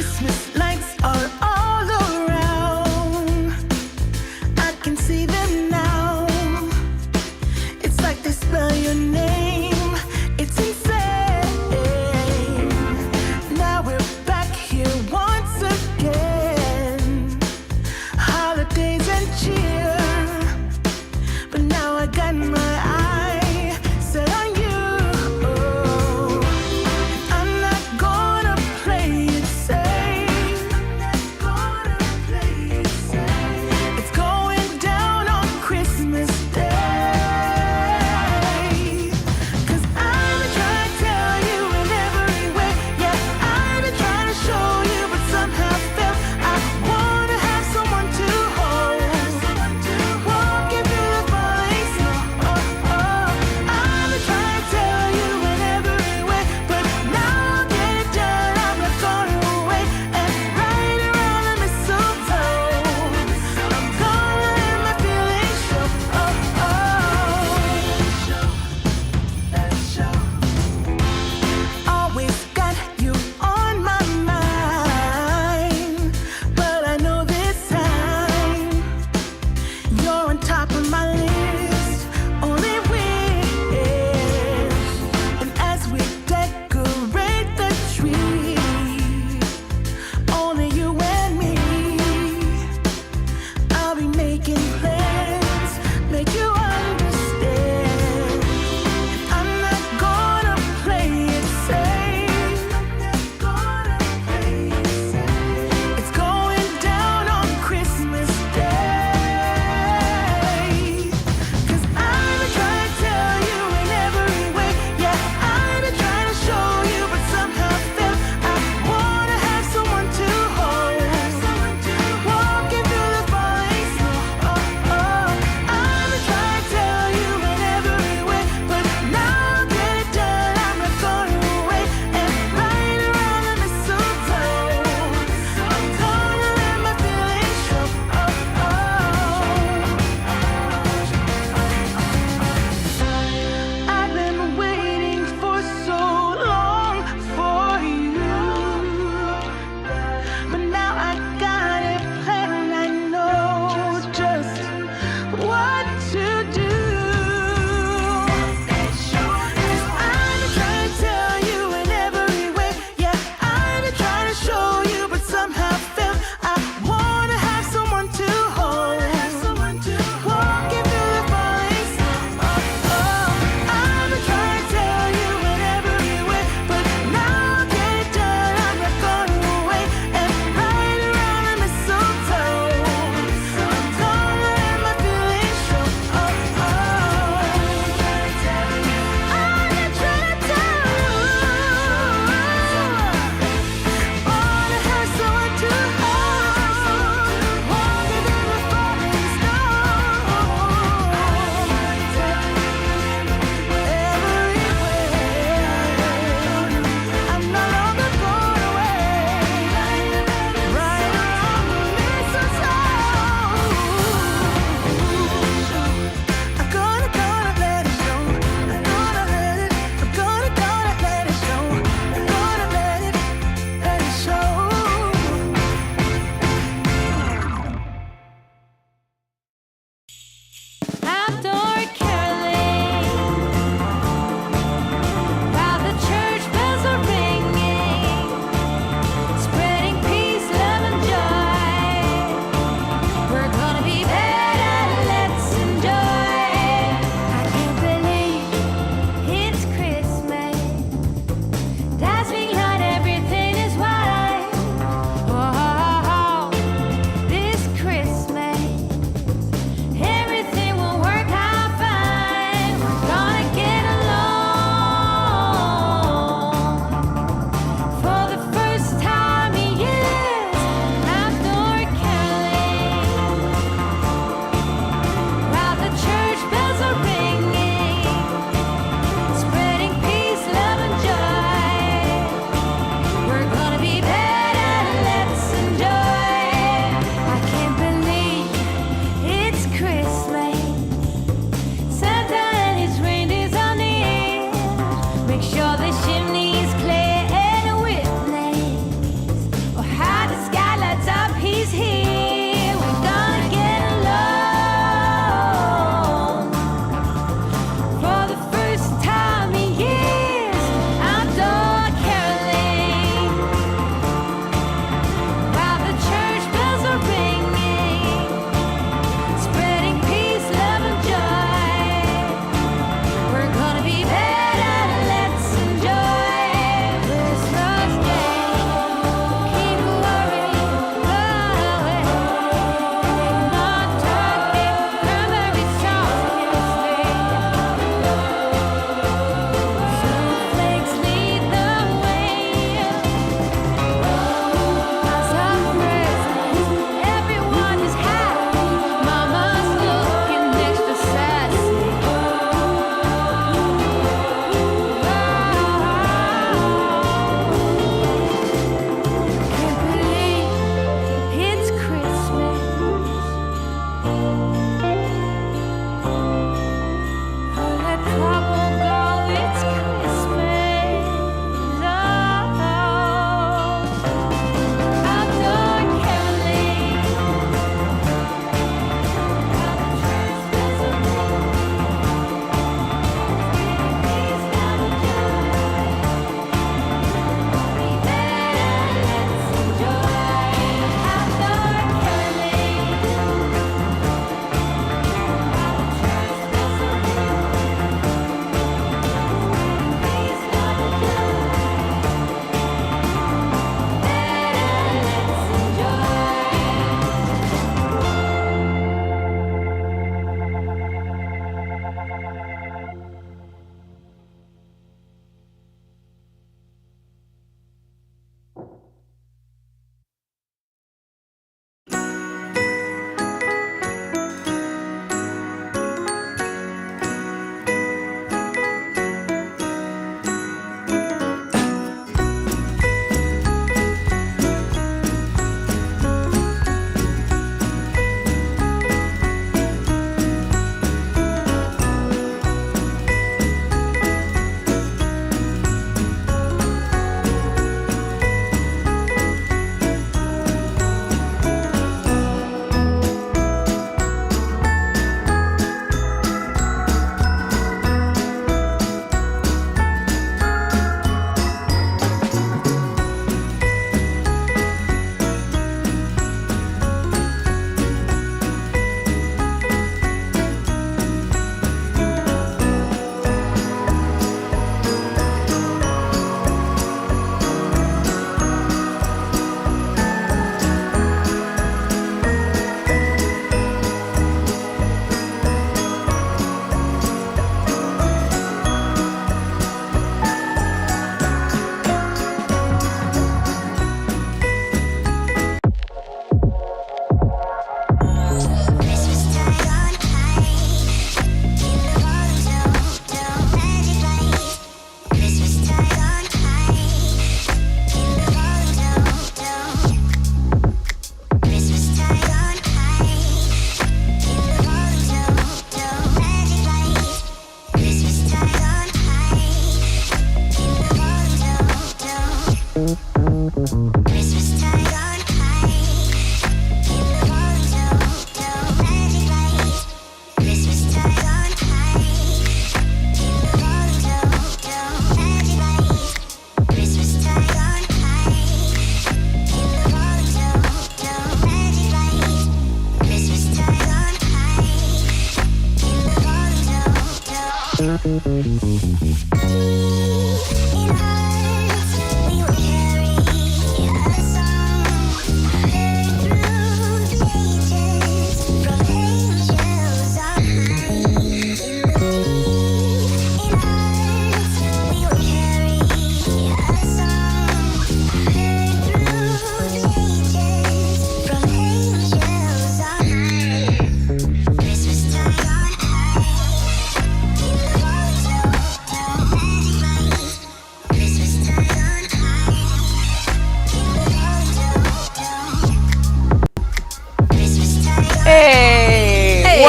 Christmas lights are all around. I can see them now. It's like they spell your name. It's insane. Now we're back here once again. Holidays and cheer. But now I got my eye set on you. I'm not gonna play it safe.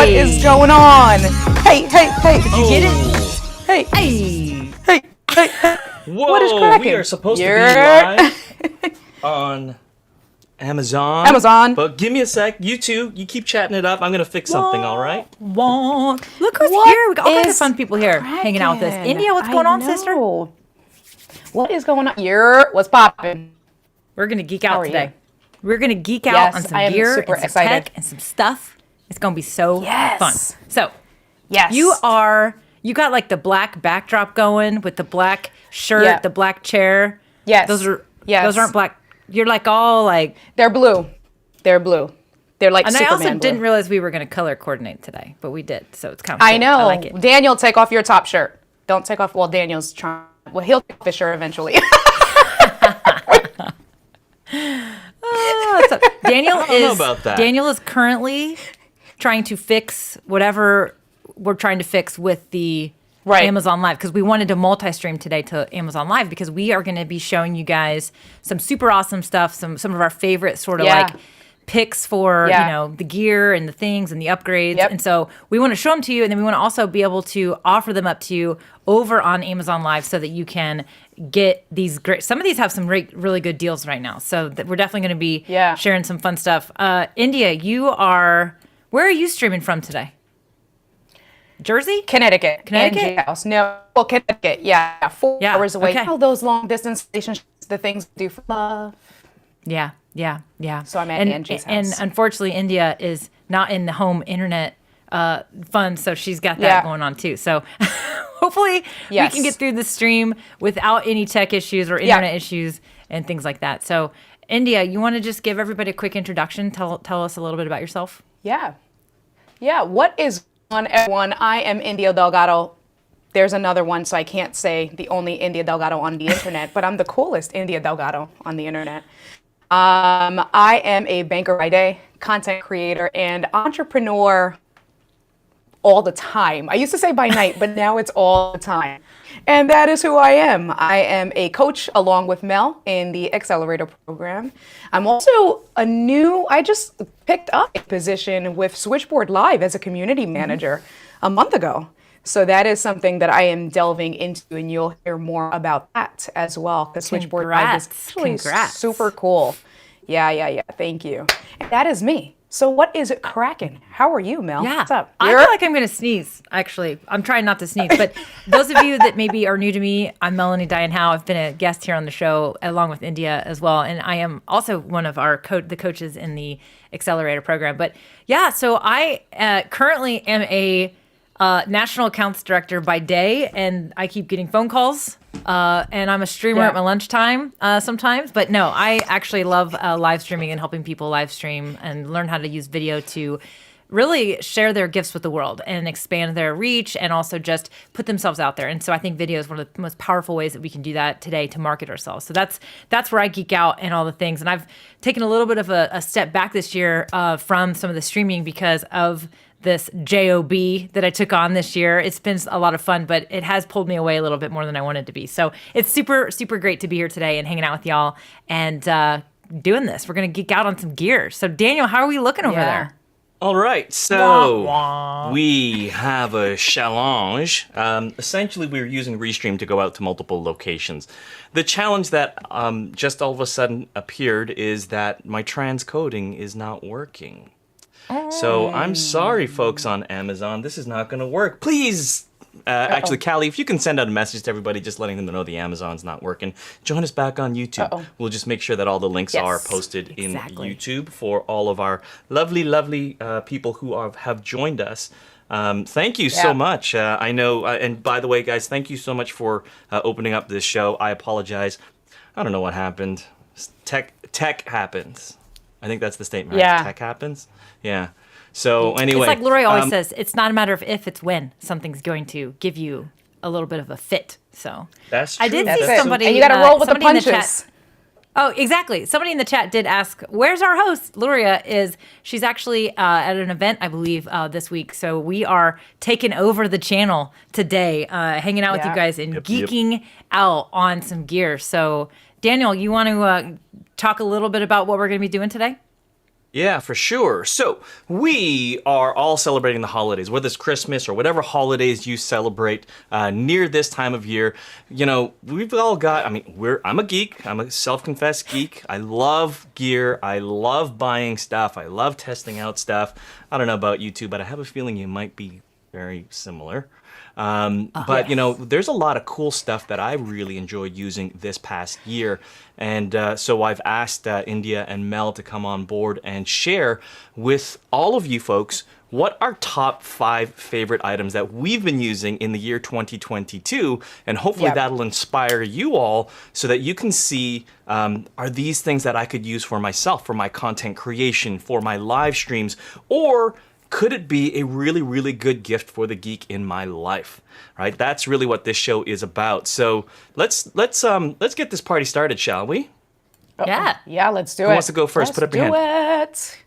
What is going on? Hey. Did you get it? Hey. Whoa, What is cracking? we are supposed to be live on Amazon. But give me a sec. You two, you keep chatting it up. I'm going to fix something, all right? Look who's here. We got all kinds of fun people here hanging out with us. India, what's going on, sister? What is going on? What's popping? We're going to geek out today. We're going to geek out on some gear and some tech and some stuff. It's going to be so fun. So, you got like the black backdrop going with the black shirt, the black chair. Yes. Those aren't black. You're like all like. They're blue. They're like and Superman I also blue. didn't realize we were going to color coordinate today, but we did. So it's kind of cool. I know. I like it. Daniel, take off your top shirt. Don't take off. Well, Daniel's trying. Well, he'll take off his shirt eventually. So Daniel is currently trying to fix whatever we're trying to fix with the Amazon Live, because we wanted to multi-stream today to Amazon Live because we are going to be showing you guys some super awesome stuff, some of our favorite sort of like picks for the gear and the things and the upgrades. And so we want to show them to you, and then we want to also be able to offer them up to you over on Amazon Live so that you can get these great. Some of these have some really good deals right now, so we're definitely going to be sharing some fun stuff. India, where are you streaming from today? Jersey? Connecticut. House. No, well, Connecticut. Yeah, 4 hours away. All those long distance relationships, the things we do for love. Yeah. So I'm at Angie's house. And unfortunately, India is not in the home internet fund, so she's got that going on too. So hopefully we can get through the stream without any tech issues or internet issues and things like that. So India, you want to just give everybody a quick introduction? Tell us a little bit about yourself. Yeah. What is on, everyone? I am India Delgado. There's another one, so I can't say the only India Delgado on the internet, but I'm the coolest India Delgado on the internet. I am a banker by day, content creator, and entrepreneur all the time. I used to say by night, but now it's all the time. And that is who I am. I am a coach along with Mel in the Accelerator program. I'm also I just picked up a position with Switchboard Live as a community manager a month ago. So that is something that I am delving into, and you'll hear more about that as well. Because Switchboard Live is actually super cool. Yeah. Thank you. And that is me. So what is it cracking? How are you, Mel? Yeah. What's up? I feel like I'm going to sneeze, actually. I'm trying not to sneeze. But those of you that maybe are new to me, I'm Melanie Diane Howe. I've been a guest here on the show along with India as well. And I am also one of the coaches in the Accelerator program. But yeah, so I currently am a national accounts director by day, and I keep getting phone calls. And I'm a streamer at my lunchtime sometimes. But no, I actually love live streaming and helping people live stream and learn how to use video to really share their gifts with the world and expand their reach and also just put themselves out there. And so I think video is one of the most powerful ways that we can do that today to market ourselves. So that's where I geek out and all the things. And I've taken a little bit of a step back this year from some of the streaming because of this job that I took on this year. It's been a lot of fun, but it has pulled me away a little bit more than I wanted to be. So it's super, super great to be here today and hanging out with y'all and doing this. We're going to geek out on some gear. So Daniel, how are we looking over there? All right, so we have a challenge. Essentially, we're using RESTREAM to go out to multiple locations. The challenge that just all of a sudden appeared is that my transcoding is not working. So I'm sorry, folks on Amazon. This is not going to work. Please, actually, Callie, if you can send out a message to everybody just letting them know the Amazon's not working, join us back on YouTube. We'll just make sure that all the links are posted in YouTube for all of our lovely, lovely people who have joined us. Thank you so much. I know, and by the way, guys, thank you so much for opening up this show. I apologize. I don't know what happened. Tech happens. I think that's the statement. Right? Tech happens. Yeah. So anyway, it's like Lori always says, it's not a matter of if, it's when something's going to give you a little bit of a fit. So that's true. I did see somebody, and you got to roll with the punches. Oh, exactly. Somebody in the chat did ask, "Where's our host?" Luria she's actually at an event, I believe, this week. So we are taking over the channel today, hanging out with you guys and geeking out on some gear. So Daniel, you want to talk a little bit about what we're going to be doing today? Yeah, for sure. So we are all celebrating the holidays, whether it's Christmas or whatever holidays you celebrate near this time of year. You know, we've all got. I mean, I'm a geek. I'm a self-confessed geek. I love gear. I love buying stuff. I love testing out stuff. I don't know about you two, but I have a feeling you might be very similar. But you know, there's a lot of cool stuff that I really enjoyed using this past year, and so I've asked India and Mel to come on board and share with all of you folks what our top 5 favorite items that we've been using in the year 2022, and hopefully that'll inspire you all so that you can see, are these things that I could use for myself, for my content creation, for my live streams, or could it be a really, really good gift for the geek in my life? Right? That's really what this show is about. So let's get this party started, shall we? Yeah. Yeah, let's do it. Who wants to go first? Put up your hand. Let's do it.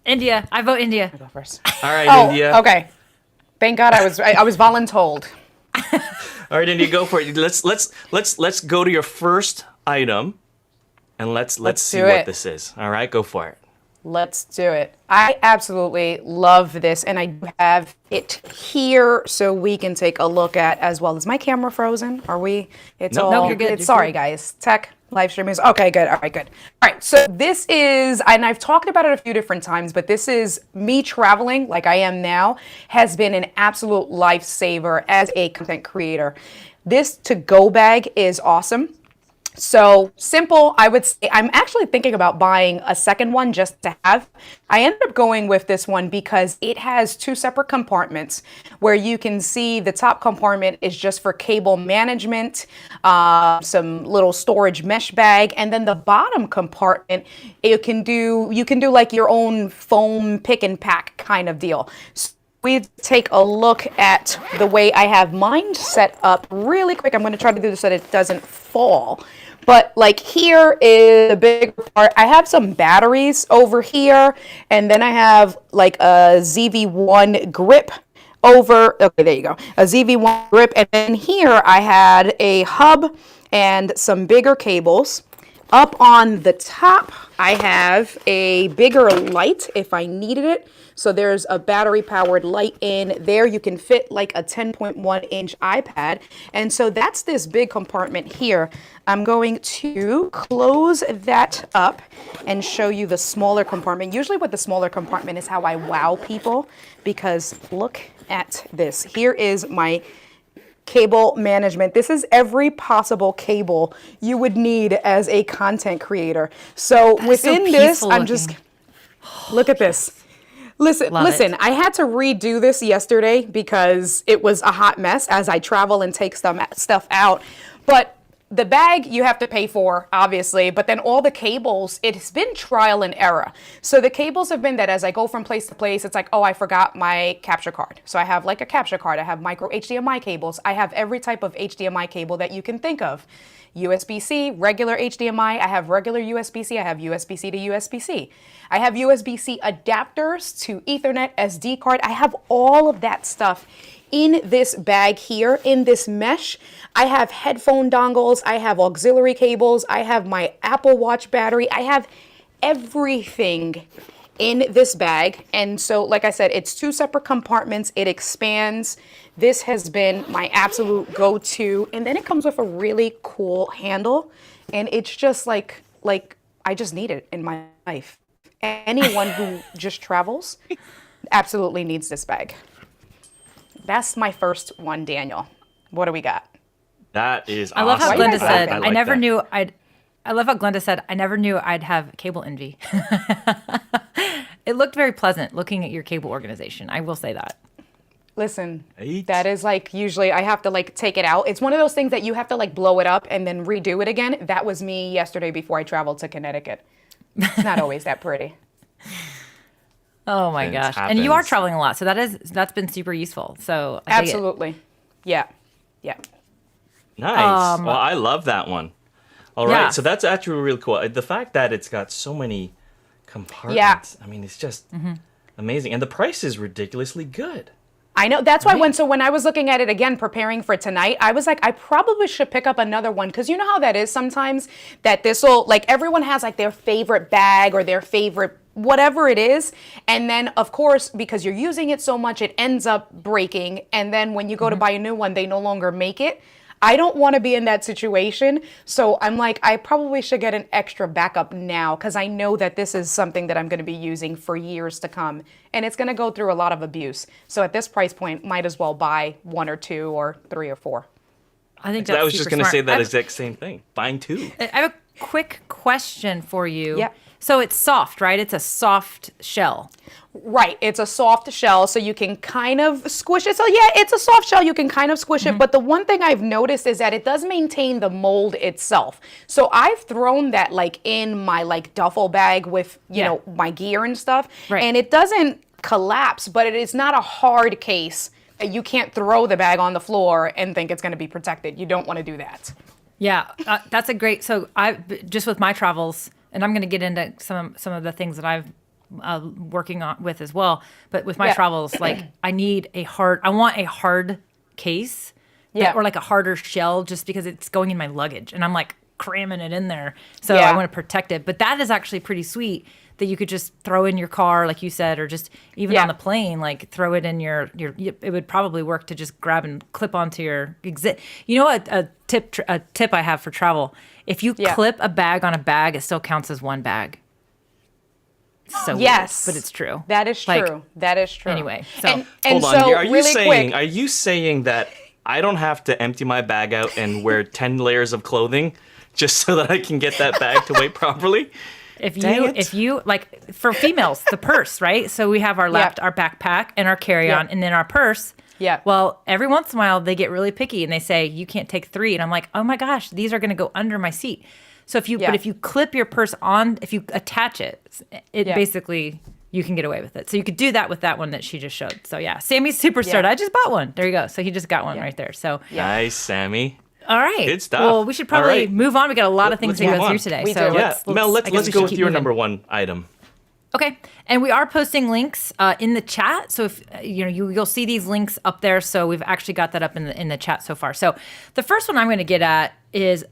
India. I vote India. Go first. All right, India. Okay. Thank God I was voluntold. All right, India, go for it. Let's go to your first item, and let's see do what it. this is. All right, go for it. Let's do it. I absolutely love this, and I do have it here so we can take a look at as well. Is my camera frozen? Are we? It's Nope. all. Nope, you're good. You're Sorry, good. guys. Tech live stream is okay. Good. All right. Good. All right. So this is, and I've talked about it a few different times, but this is me traveling like I am now has been an absolute lifesaver as a content creator. This to-go bag is awesome. So simple, I would say. I'm actually thinking about buying a second one just to have. I ended up going with this one because it has 2 separate compartments where you can see the top compartment is just for cable management, some little storage mesh bag, and then the bottom compartment, you can do like your own foam pick and pack kind of deal. So we take a look at the way I have mine set up really quick. I'm going to try to do this so that it doesn't fall. But like here is the big part. I have some batteries over here, and then I have like a ZV-1 grip over. Okay, there you go. A ZV-1 grip, and then here I had a hub and some bigger cables. Up on the top, I have a bigger light if I needed it. So there's a battery-powered light in there. You can fit like a 10.1-inch iPad. And so that's this big compartment here. I'm going to close that up and show you the smaller compartment. Usually with the smaller compartment is how I wow people, because look at this. Here is my cable management. This is every possible cable you would need as a content creator. So within this, I'm just, look at this. Listen, I had to redo this yesterday because it was a hot mess as I travel and take stuff out. But the bag you have to pay for, obviously, but then all the cables, it's been trial and error. So the cables have been that as I go from place to place, it's like, oh, I forgot my capture card. So I have like a capture card. I have micro HDMI cables. I have every type of HDMI cable that you can think of. USB-C, regular HDMI, I have regular USB-C, I have USB-C to USB-C. I have USB-C adapters to Ethernet, SD card. I have all of that stuff in this bag here, in this mesh. I have headphone dongles, I have auxiliary cables, I have my Apple Watch battery, I have everything in this bag. And so, like I said, it's 2 separate compartments, it expands. This has been my absolute go-to. And then it comes with a really cool handle. And it's just like I just need it in my life. Anyone who just travels absolutely needs this bag. That's my first one, Daniel. What do we got? That is I love awesome. how Glenda like said, that. I never knew I love how Glenda said, I never knew I'd have cable envy. It looked very pleasant looking at your cable organization. I will say that. Listen, Right. that is like usually I have to like take it out. It's one of those things that you have to like blow it up and then redo it again. That was me yesterday before I traveled to Connecticut. It's not always that pretty. Oh my Things gosh. And you are happens. traveling a lot, so that's been super useful. So I dig it. Absolutely. Yeah. Yeah. Nice. Well, I love that one. All right, Yeah. so that's actually really cool. The fact that it's got so many compartments, I mean, it's just amazing. And the price is ridiculously good. I know. That's why when I was looking at it again, preparing for tonight, I was like, I probably should pick up another one. Because you know how that is sometimes, that this will, like everyone has like their favorite bag or their favorite whatever it is. And then, of course, because you're using it so much, it ends up breaking. And then when you go to buy a new one, they no longer make it. I don't want to be in that situation. So I'm like, I probably should get an extra backup now because I know that this is something that I'm going to be using for years to come. And it's going to go through a lot of abuse. So at this price point, might as well buy 1 or 2 or 3 or 4. I think that's I was just super going to smart. say that exact same thing. Buying 2. I have a quick question for you. Yeah. So it's soft, right? It's a soft shell. Right, it's a soft shell, so you can kind of squish it. So yeah, it's a soft shell, you can kind of squish it, but the one thing I've noticed is that it does maintain the mold itself. So I've thrown that like in my like duffel bag with, you know, my gear and stuff, and it doesn't collapse, but it is not a hard case. You can't throw the bag on the floor and think it's going to be protected. You don't want to do that. Yeah, that's a great. So I just with my travels, and I'm going to get into some of the things that I've working on with as well. But with my travels, like I want a hard case, or like a harder shell, just because it's going in my luggage, and I'm like cramming it in there, so I want to protect it. But that is actually pretty sweet that you could just throw in your car, like you said, or just even on the plane, like throw it in your. It would probably work to just grab and clip onto your exit. You know what? A tip I have for travel: if you clip a bag on a bag, it still counts as one bag. So yes, weird, but it's true. That is true. Like, that is true. Anyway, so and hold on. so Are you really saying? quick, Are you saying that I don't have to empty my bag out and wear 10 layers of clothing just so that I can get that bag to weigh properly? If you like for females, the purse, right? So we have our our backpack and our carry-on, and then our purse. Yeah. Well, every once in a while they get really picky and they say you can't take 3, and I'm like, oh my gosh, these are going to go under my seat. So if you clip your purse on, if you attach it, basically you can get away with it. So you could do that with that one that she just showed. So yeah, Sammy's super stoked. I just bought one. There you go. So he just got one right there. So nice, Sammy. All right. Good stuff. Well, we should probably move on. We got a lot of things to go through today. We so do. Mel, let's go with your moving. number 1 item. Okay, and we are posting links in the chat, so if you'll see these links up there. So we've actually got that up in the chat so far. So the first one I'm going to get at is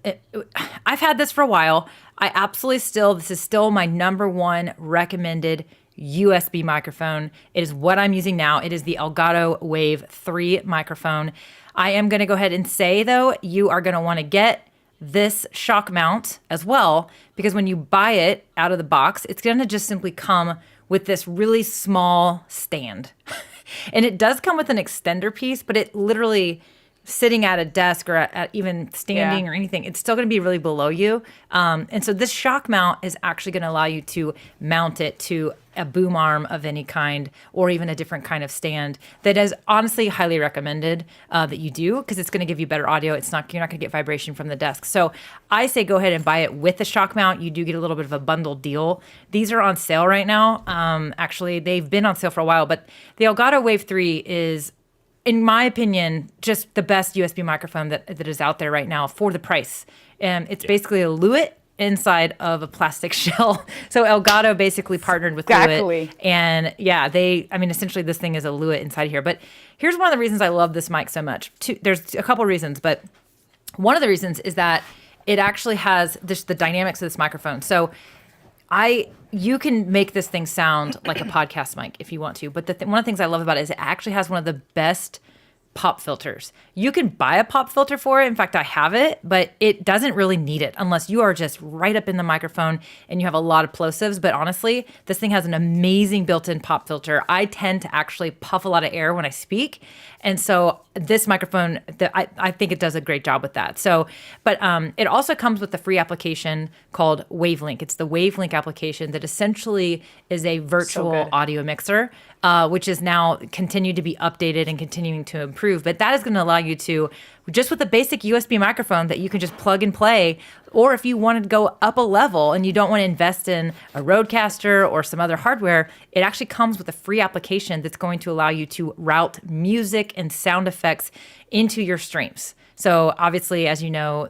I've had this for a while. This is still my number 1 recommended USB microphone. It is what I'm using now. It is the Elgato Wave 3 microphone. I am going to go ahead and say though, you are going to want to get this shock mount as well, because when you buy it out of the box, it's going to just simply come with this really small stand. And it does come with an extender piece, but it literally sitting at a desk or at even standing or anything, it's still going to be really below you. And so this shock mount is actually going to allow you to mount it to a boom arm of any kind, or even a different kind of stand. That is honestly highly recommended that you do, because it's going to give you better audio. You're not going to get vibration from the desk. So I say go ahead and buy it with the shock mount. You do get a little bit of a bundled deal. These are on sale right now. Actually, they've been on sale for a while, but the Elgato Wave 3 is, in my opinion, just the best USB microphone that is out there right now for the price. It's basically a Lewitt inside of a plastic shell. So Elgato basically partnered with Lewitt. And essentially this thing is a Lewitt inside here. But here's one of the reasons I love this mic so much. There's a couple reasons, but one of the reasons is that it actually has the dynamics of this microphone. So you can make this thing sound like a podcast mic if you want to, but one of the things I love about it is it actually has one of the best pop filters. You can buy a pop filter for it. In fact, I have it, but it doesn't really need it unless you are just right up in the microphone and you have a lot of plosives. But honestly, this thing has an amazing built-in pop filter. I tend to actually puff a lot of air when I speak. And so this microphone, I think it does a great job with that. So, but it also comes with the free application called Wavelink. It's the Wavelink application that essentially is a virtual audio mixer, which is now continued to be updated and continuing to improve. But that is going to allow you to, just with a basic USB microphone that you can just plug and play, or if you wanted to go up a level and you don't want to invest in a Rodecaster or some other hardware, it actually comes with a free application that's going to allow you to route music and sound effects into your streams. So obviously, as you know,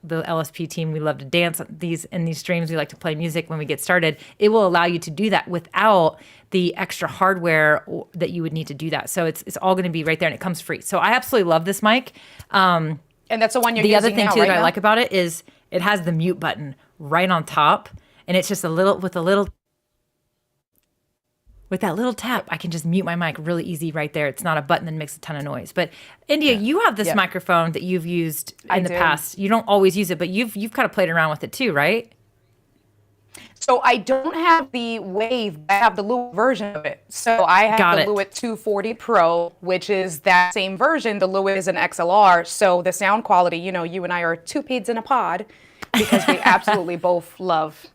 the LSP team, we love to dance in these streams. We like to play music when we get started. It will allow you to do that without the extra hardware that you would need to do that. So it's all going to be right there, and it comes free. So I absolutely love this mic. And that's the one you're using now, The other thing, too, that I like about it is it has the mute button right on top, and it's just a little with that little tap, I can just mute my mic really easy right there. It's not a button that makes a ton of noise. But India, you have this microphone that you've used in the past. You don't always use it, but you've kind of played around with it too, right? So I don't have the Wave, I have the Lewitt version of it. So I have the Lewitt 240 Pro, which is that same version. The Lewitt is an XLR, so the sound quality, you know, you and I are two peas in a pod because we absolutely both love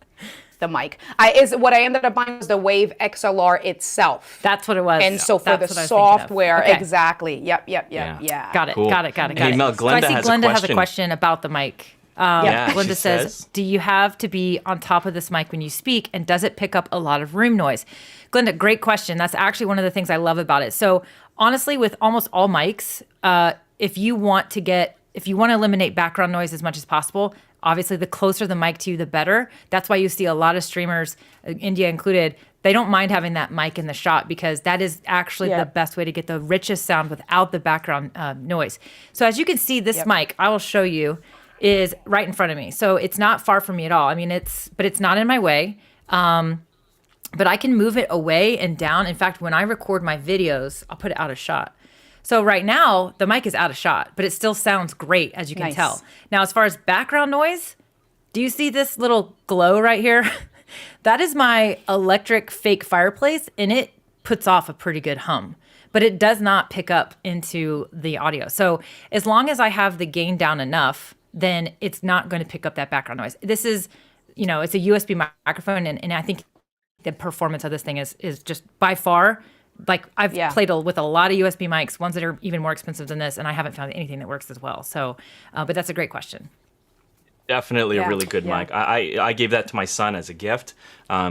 the mic. What I ended up buying was the Wave XLR itself. That's what it was. And so for the software, exactly. Yep. Got it. Cool. Got it. Hey, Mel, Glenda so I see Glenda has a question about the mic. Glenda says, do you have to be on top of this mic when you speak, and does it pick up a lot of room noise? Glenda, great question. That's actually one of the things I love about it. So honestly, with almost all mics, if you want to eliminate background noise as much as possible, obviously the closer the mic to you, the better. That's why you see a lot of streamers, India included, they don't mind having that mic in the shot because that is actually the best way to get the richest sound without the background noise. So as you can see, this mic, I will show you, is right in front of me. So it's not far from me at all. I mean, it's not in my way. But I can move it away and down. In fact, when I record my videos, I'll put it out of shot. So right now, the mic is out of shot, but it still sounds great, as you can tell. Now, as far as background noise, do you see this little glow right here? That is my electric fake fireplace, and it puts off a pretty good hum. But it does not pick up into the audio. So as long as I have the gain down enough, then it's not going to pick up that background noise. This is, it's a USB microphone, and I think the performance of this thing is just by far, like I've played with a lot of USB mics, ones that are even more expensive than this, and I haven't found anything that works as well. So, but that's a great question. Definitely a really good mic. I gave that to my son as a gift.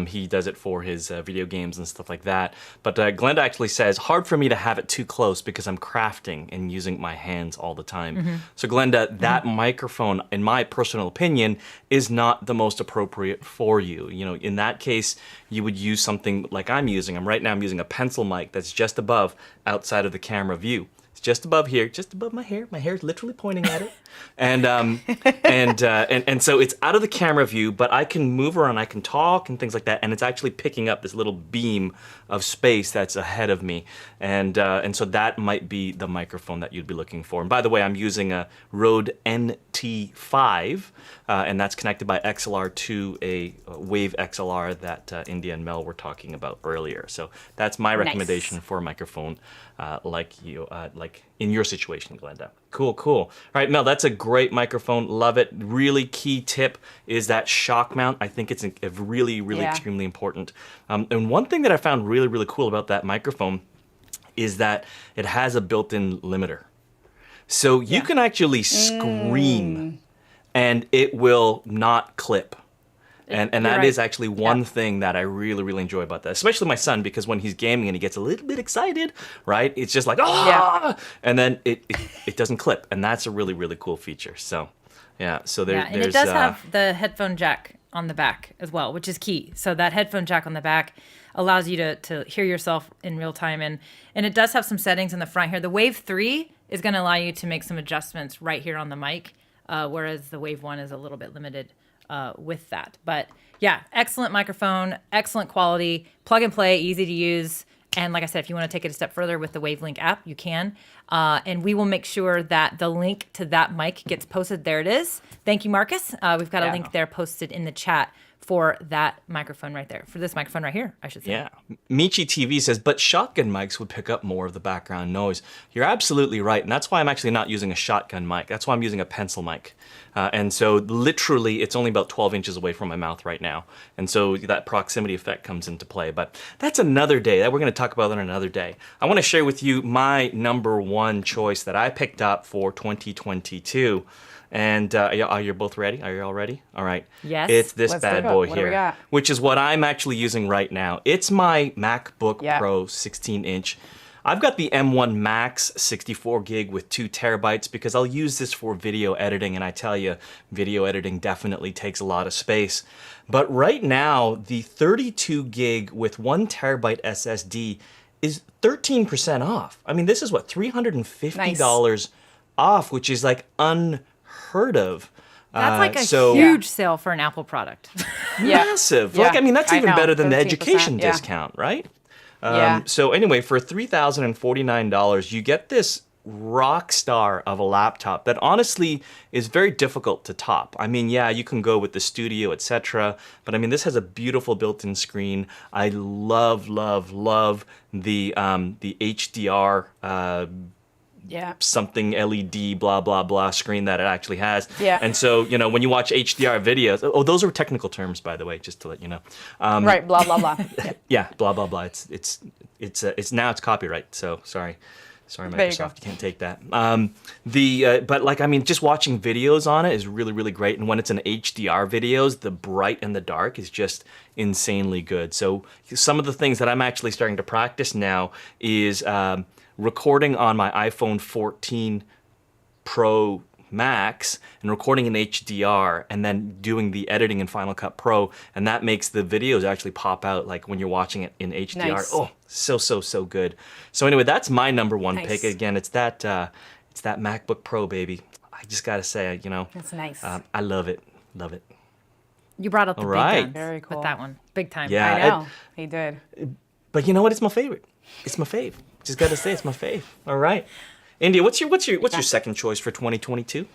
He does it for his video games and stuff like that. But Glenda actually says, hard for me to have it too close because I'm crafting and using my hands all the time. So Glenda, that microphone, in my personal opinion, is not the most appropriate for you. In that case, you would use something like I'm using. Right now I'm using a pencil mic that's just above, outside of the camera view. It's just above here, just above my hair. My hair is literally pointing at it, and so it's out of the camera view. But I can move around, I can talk and things like that, and it's actually picking up this little beam of space that's ahead of me, and so that might be the microphone that you'd be looking for. And by the way, I'm using a Rode NT5, and that's connected by XLR to a Wave XLR that India and Mel were talking about earlier. So that's my recommendation for a microphone. Like in your situation, Glenda. Cool. All right, Mel, that's a great microphone. Love it. Really key tip is that shock mount. I think it's really extremely important. And one thing that I found really cool about that microphone is that it has a built-in limiter. So you can actually scream and it will not clip. And that is actually one thing that I really enjoy about that, especially my son, because when he's gaming and he gets a little bit excited, right? It's just like, and then it doesn't clip, and that's a really cool feature. So, so there's... and it does have the headphone jack on the back as well, which is key. So that headphone jack on the back allows you to hear yourself in real time, and it does have some settings in the front here. The Wave 3 is going to allow you to make some adjustments right here on the mic, whereas the Wave 1 is a little bit limited with that. But excellent microphone, excellent quality, plug and play, easy to use. And like I said, if you want to take it a step further with the WaveLink app, you can. And we will make sure that the link to that mic gets posted. There it is. Thank you, Marcus. We've got a link there posted in the chat for that microphone right there, for this microphone right here, I should say. Yeah. Michi TV says, but shotgun mics would pick up more of the background noise. You're absolutely right, and that's why I'm actually not using a shotgun mic. That's why I'm using a pencil mic. And so literally, it's only about 12 inches away from my mouth right now. And so that proximity effect comes into play. But that's another day. That we're going to talk about on another day. I want to share with you my number one choice that I picked up for 2022. And are you both ready? Are you all ready? All right. Yes. It's this bad boy here, which is what I'm actually using right now. It's my MacBook Pro 16-inch. I've got the M1 Max 64 gig with 2 terabytes because I'll use this for video editing, and I tell you, video editing definitely takes a lot of space. But right now, the 32 gig with 1 terabyte SSD is 13% off. I mean, this is what, $350 off, which is like unheard of. That's like a huge sale for an Apple product. Massive. Like, I mean, that's even better than the education discount, right? Yeah. So anyway, for $3,049, you get this rock star of a laptop that honestly is very difficult to top. I mean, yeah, you can go with the Studio, etc., but I mean, this has a beautiful built-in screen. I love, love, love the HDR Yeah. something LED blah blah blah screen that it actually has. Yeah. And so, you know, when you watch HDR videos, oh, those are technical terms, by the way, just to let you know. Right. Blah blah blah. Yeah, blah blah blah. It's now it's copyright. So sorry, There you go. Microsoft, you can't take that. But like, I mean, just watching videos on it is really really great. And when it's an HDR videos, the bright and the dark is just insanely good. So some of the things that I'm actually starting to practice now is recording on my iPhone 14 Pro Max and recording in HDR and then doing the editing in Final Cut Pro, and that makes the videos actually pop out like when you're watching it in HDR. Nice. Oh, so good. So anyway, that's my number one Nice. pick. Again, it's that MacBook Pro, baby. I just gotta say, you know, That's nice. I love it. Love it. You brought up the All big right. guns Very cool. with that one. Big time. Yeah. I know. He did. But you know what? It's my favorite. It's my fave. Just gotta say, it's my fave. All right, India, what's your second choice for 2022?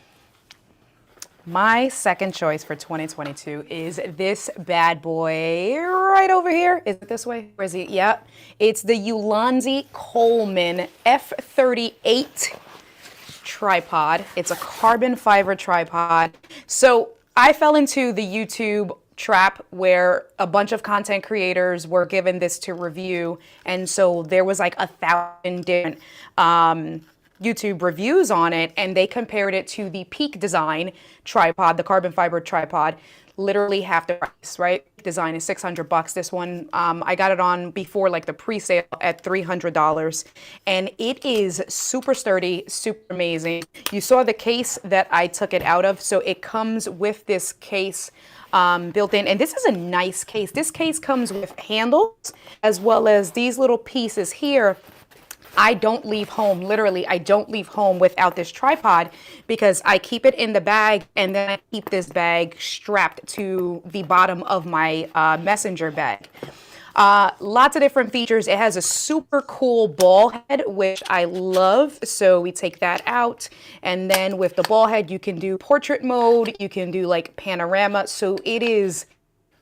My second choice for 2022 is this bad boy right over here. Is it this way? Where is he? Yep. It's the Ulanzi Coleman F38 tripod. It's a carbon fiber tripod. So I fell into the YouTube trap where a bunch of content creators were given this to review, and so there was like 1,000 different YouTube reviews on it, and they compared it to the Peak Design tripod, the carbon fiber tripod, literally half the price, right? Design is $600. This one, I got it on before like the pre-sale at $300, and it is super sturdy, super amazing. You saw the case that I took it out of, so it comes with this case built in, and this is a nice case. This case comes with handles as well as these little pieces here. I don't leave home, literally, I don't leave home without this tripod because I keep it in the bag and then I keep this bag strapped to the bottom of my messenger bag. Lots of different features. It has a super cool ball head, which I love. So we take that out. And then with the ball head, you can do portrait mode. You can do like panorama. So it is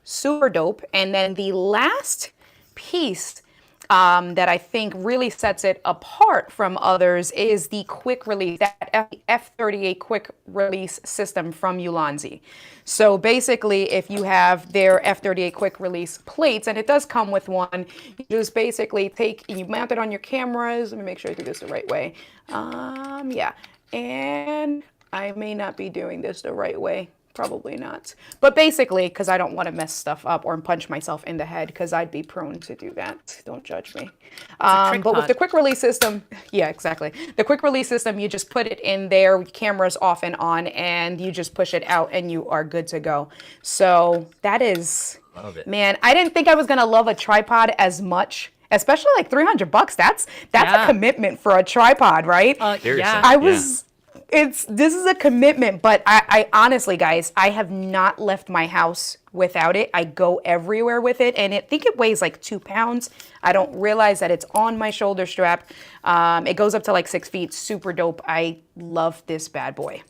super dope. And then the last piece that I think really sets it apart from others is the quick release, that F38 quick release system from Ulanzi. So basically, if you have their F38 quick release plates, and it does come with one, you just basically you mount it on your cameras. Let me make sure I do this the right way. Yeah, and I may not be doing this the right way. Probably not. But basically, because I don't want to mess stuff up or punch myself in the head, because I'd be prone to do that. Don't judge me. But with the quick release system, yeah, exactly. The quick release system, you just put it in there, cameras off and on, and you just push it out and you are good to go. So that is, Love it. man, I didn't think I was going to love a tripod as much, especially like $300. That's Yeah. a commitment for a tripod, right? Seriously. Yeah. I was, this is a commitment, but I honestly, guys, I have not left my house without it. I go everywhere with it, and I think it weighs like 2 pounds. I don't realize that it's on my shoulder strap. It goes up to like 6 feet. Super dope. I love this bad boy.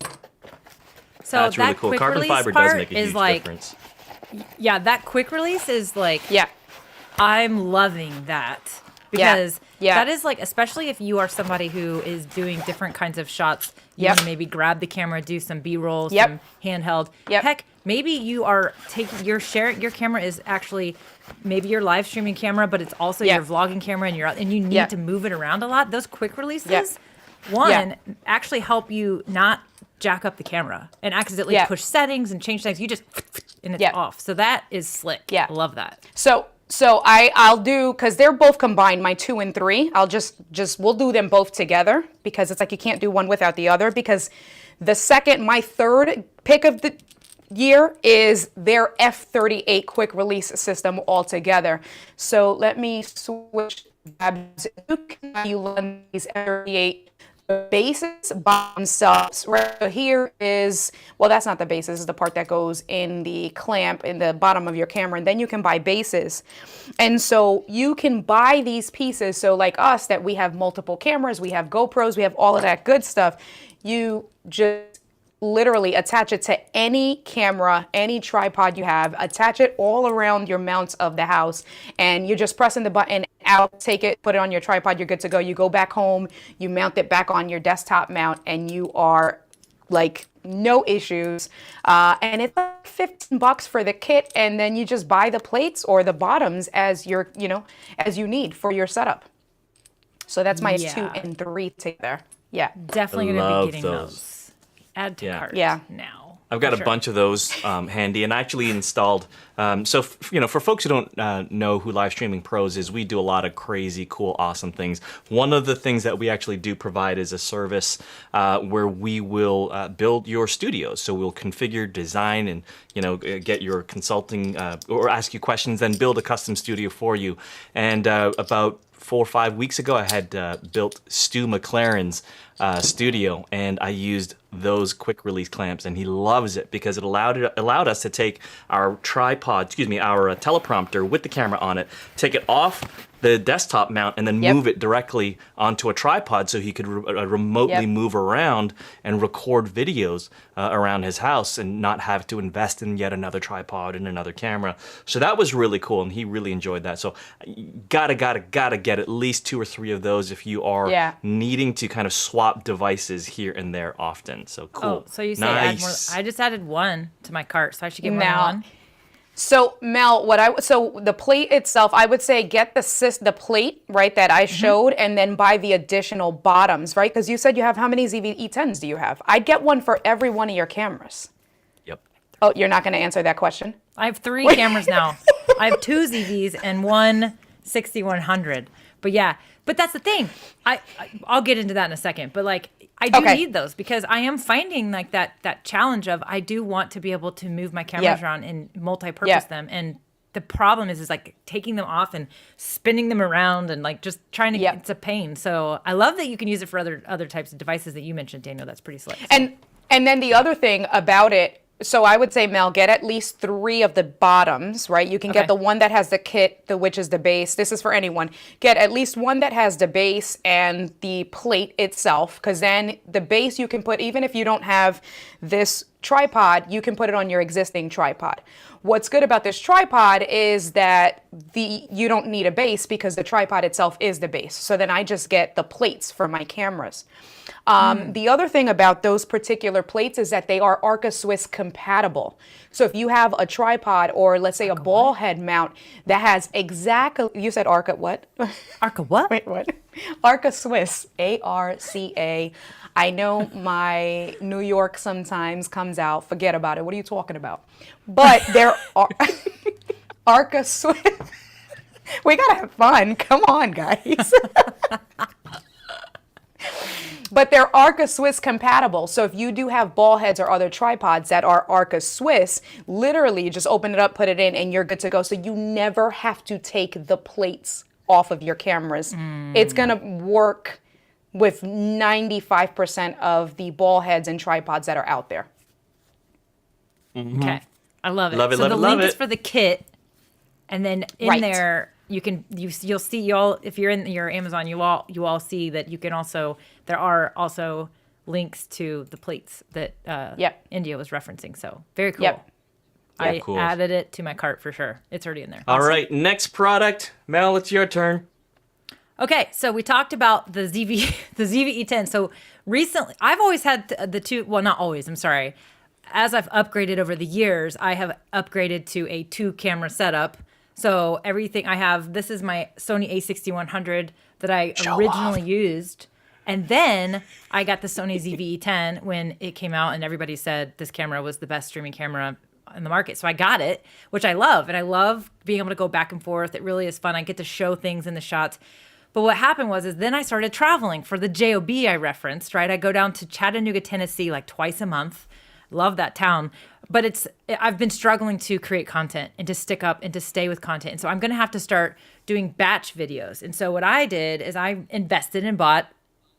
So That's that really cool. quick Carbon release fiber does part make a is huge like, difference. yeah, that quick release is like, Yeah. I'm loving that Yeah. because Yeah. that is like, especially if you are somebody who is doing different kinds of shots, you Yep. want to maybe grab the camera, do some B-roll, Yep. some handheld. Yep. Heck, maybe you are taking your camera is actually maybe your live streaming camera, but it's also Yeah. your vlogging camera, and you need Yeah. to move it around a lot. Those quick releases, Yeah. one, Yeah. actually help you not jack up the camera and accidentally Yeah. push settings and change things. You just and it's Yeah. off. So that is slick. Yeah. I love that. So I'll do, because they're both combined, my 2 and 3. I'll we'll do them both together, because it's like you can't do one without the other, because my third pick of the year is their F38 quick release system altogether. So let me switch tabs. Ulanzi's F38 bases by themselves. Right, so here is, well, that's not the base. This is the part that goes in the clamp in the bottom of your camera, and then you can buy bases. And so you can buy these pieces. So like us, that we have multiple cameras, we have GoPros, we have all of that good stuff. You just literally attach it to any camera, any tripod you have, attach it all around your mounts of the house, and you're just pressing the button out, take it, put it on your tripod, you're good to go. You go back home, you mount it back on your desktop mount, and you are like no issues. And it's like $15 for the kit, and then you just buy the plates or the bottoms as your, as you need for your setup. So that's my 2 and 3 together. Yeah. Definitely going to Love be getting those. Add to cart now. I've got a bunch of those handy, and I actually installed. For folks who don't know who live streaming pros is, we do a lot of crazy, cool, awesome things. One of the things that we actually do provide is a service where we will build your studios. So we'll configure, design, and get your consulting or ask you questions, then build a custom studio for you. And about 4 or 5 weeks ago, I had built Stu McLaren's studio, and I used those quick release clamps, and he loves it because it allowed us to take our our teleprompter with the camera on it, take it off the desktop mount, and then move it directly onto a tripod so he could remotely move around and record videos around his house and not have to invest in yet another tripod and another camera. So that was really cool, and he really enjoyed that. So gotta get at least 2 or 3 of those if you are needing to kind of swap devices here and there often. So cool. Oh, so you say add more. I just added 1 to my cart, so I should get more than 1. So Mel, the plate itself, I would say get the plate, right, that I showed, and then buy the additional bottoms, right? Because you said you have, how many ZV-E10s do you have? I'd get one for every one of your cameras. Yep. Oh, you're not going to answer that question? I have 3 cameras now. I have 2 ZVs and 1 6100. But that's the thing. I'll get into that in a second. But I do need those because I am finding that challenge of I do want to be able to move my cameras around and multi-purpose them. And the problem is taking them off and spinning them around and just trying to get, it's a pain. So I love that you can use it for other types of devices that you mentioned, Daniel. That's pretty slick. And then the other thing about it, so I would say, Mel, get at least 3 of the bottoms, right? You can get the one that has the kit, which is the base. This is for anyone. Get at least one that has the base and the plate itself, because then the base you can put, even if you don't have this tripod, you can put it on your existing tripod. What's good about this tripod is that you don't need a base because the tripod itself is the base. So then I just get the plates for my cameras. The other thing about those particular plates is that they are Arca Swiss compatible. So if you have a tripod or let's say a ball head mount that has exactly, you said Arca what? Arca what? Wait, what? Arca Swiss, ARCA. I know my New York sometimes comes out. Forget about it. What are you talking about? But there are Arca Swiss. We gotta have fun. Come on, guys. But they're Arca Swiss compatible. So if you do have ball heads or other tripods that are Arca Swiss, literally you just open it up, put it in, and you're good to go. So you never have to take the plates off of your cameras. It's gonna work with 95% of the ball heads and tripods that are out there. Okay, I love it. Love it, so love the it, love link is it. for the kit, and then in there you'll see if you're in your Amazon, you all see that you can also, there are also links to the plates that India was referencing. So very cool. I added it to my cart for sure. It's already in there. All right, next product. Mel, it's your turn. Okay, so we talked about the ZV-E10. So recently, I've always had the 2, well, not always, I'm sorry. As I've upgraded over the years, I have upgraded to a 2-camera setup. So everything I have, this is my Sony A6100 that I originally used. And then I got the Sony ZV-E10 when it came out and everybody said this camera was the best streaming camera in the market. So I got it, which I love. And I love being able to go back and forth. It really is fun. I get to show things in the shots. But what happened is then I started traveling for the JOB I referenced, right? I go down to Chattanooga, Tennessee, like twice a month. Love that town. But I've been struggling to create content and to stick up and to stay with content. And so I'm going to have to start doing batch videos. And so what I did is I invested and bought